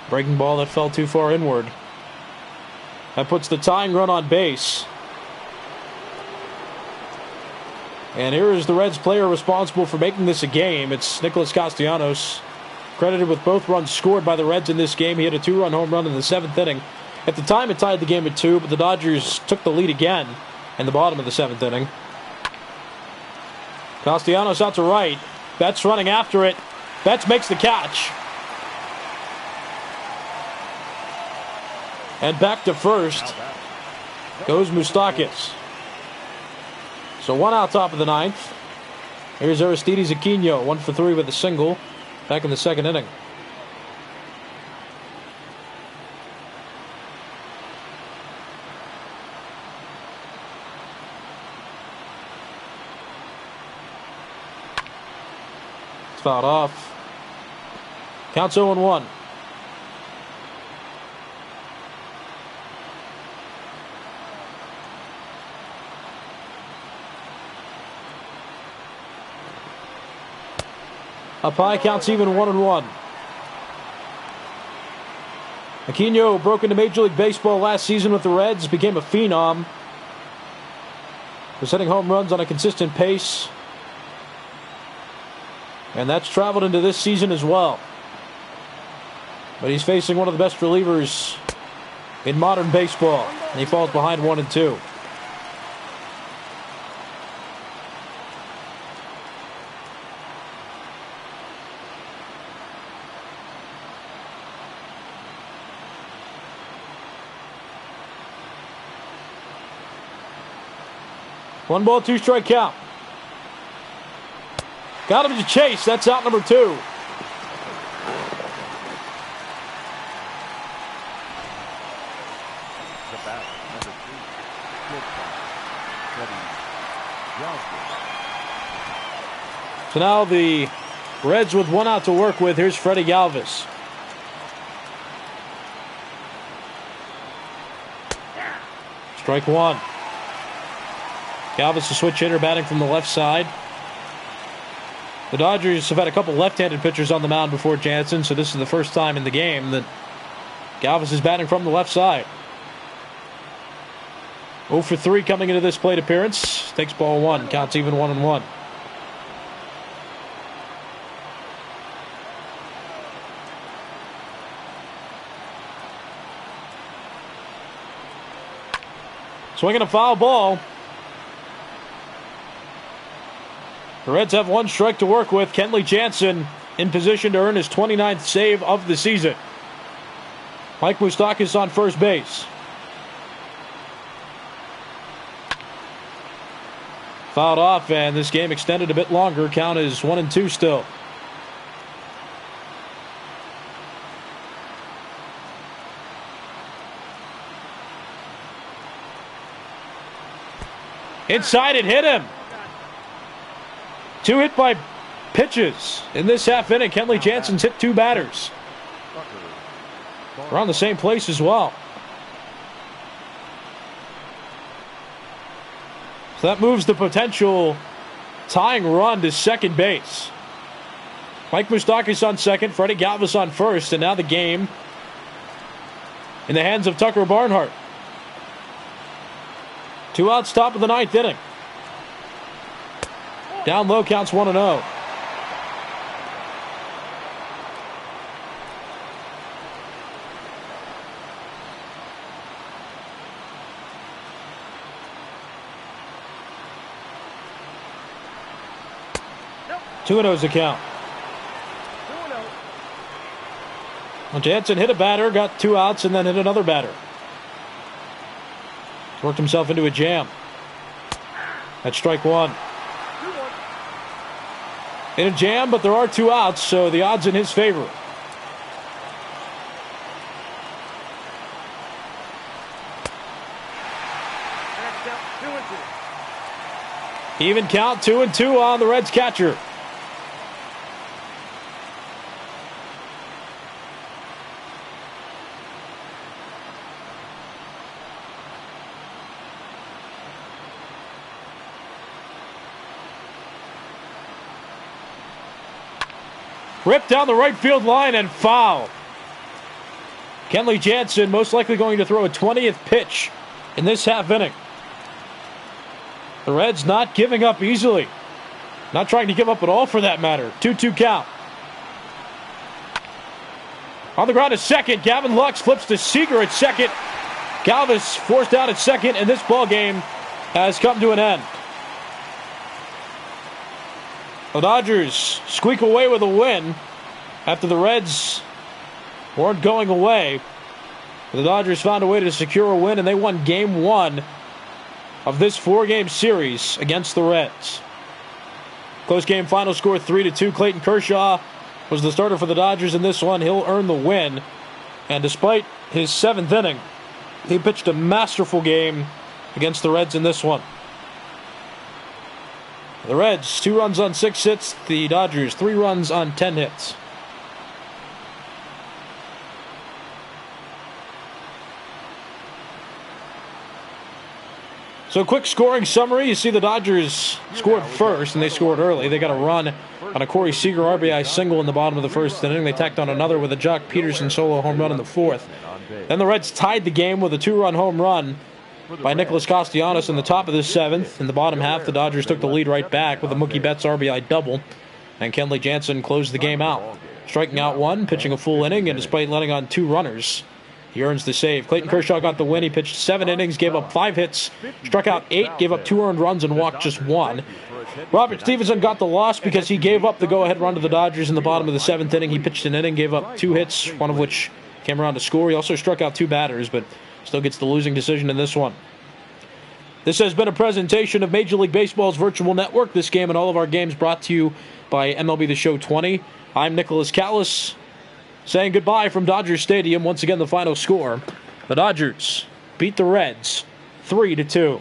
Breaking ball that fell too far inward. That puts the tying run on base. And here is the Reds player responsible for making this a game. It's Nicholas Castellanos, credited with both runs scored by the Reds in this game. He had a 2-run home run in the 7th inning. At the time, it tied the game at 2, but the Dodgers took the lead again in the bottom of the 7th inning. Castellanos out to right. Betts running after it. Betts makes the catch. And back to first goes Moustakas. So 1 out top of the 9th. Here's Aristides Aquino, 1 for 3 with a single. Back in the 2nd inning. It's fouled off. Counts 0-1. Up high, counts even 1-1. Aquino broke into Major League Baseball last season with the Reds, became a phenom. Was hitting home runs on a consistent pace. And that's traveled into this season as well. But he's facing one of the best relievers in modern baseball. And he falls behind 1-2. One ball, 2 strike count. Got him to chase. That's out number 2. The bat, number 3. Freddie Galvez. So now the Reds with 1 out to work with. Here's Freddie Galvez. Strike 1. Galvez, a switch hitter, batting from the left side. The Dodgers have had a couple left-handed pitchers on the mound before Jansen, so this is the first time in the game that Galvez is batting from the left side. 0 for 3 coming into this plate appearance. Takes ball 1. Counts even 1-1. Swinging a foul ball. The Reds have 1 strike to work with. Kenley Jansen in position to earn his 29th save of the season. Mike Moustakas on first base. Fouled off, and this game extended a bit longer. Count is 1-2 still. Inside, it hit him. 2 hit by pitches in this half inning. Kenley Jansen's hit 2 batters. Around the same place as well. So that moves the potential tying run to second base. Mike Moustakas on second, Freddie Galvez on first, and now the game in the hands of Tucker Barnhart. 2 outs top of the 9th inning. Down low, counts 1-0. Nope. 2-0's the count. Well, Jansen hit a batter, got 2 outs, and then hit another batter. Worked himself into a jam. That's strike 1. In a jam, but there are 2 outs, so the odds in his favor. Even count, 2-2 on the Reds catcher. Ripped down the right field line and foul. Kenley Jansen most likely going to throw a 20th pitch in this half inning. The Reds not giving up easily. Not trying to give up at all for that matter. 2-2 count. On the ground to second. Gavin Lux flips to Seeger at second. Galvez forced out at second, and this ball game has come to an end. The Dodgers squeak away with a win after the Reds weren't going away. The Dodgers found a way to secure a win, and they won Game 1 of this 4-game series against the Reds. Close game final score 3-2. Clayton Kershaw was the starter for the Dodgers in this one. He'll earn the win. And despite his 7th inning, he pitched a masterful game against the Reds in this one. The Reds, 2 runs on 6 hits. The Dodgers, 3 runs on 10 hits. So quick scoring summary. You see the Dodgers scored first, and they scored early. They got a run on a Corey Seeger RBI single in the bottom of the 1st inning. They tacked on another with a Jock Peterson solo home run in the 4th. Then the Reds tied the game with a 2-run home run by Nicholas Castiano in the top of the 7th. In the bottom half, the Dodgers took the lead right back with a Mookie Betts RBI double, and Kenley Jansen closed the game out, striking out 1, pitching a full inning, and despite letting on 2 runners, he earns the save. Clayton Kershaw got the win. He pitched 7 innings, gave up 5 hits, struck out 8, gave up 2 earned runs, and walked just 1. Robert Stevenson got the loss because he gave up the go-ahead run to the Dodgers in the bottom of the 7th inning. He pitched an inning, gave up 2 hits, one of which came around to score. He also struck out 2 batters, but still gets the losing decision in this one. This has been a presentation of Major League Baseball's virtual network. This game and all of our games brought to you by MLB The Show 20. I'm Nicholas Callis, saying goodbye from Dodger Stadium. Once again, the final score: the Dodgers beat the Reds 3-2.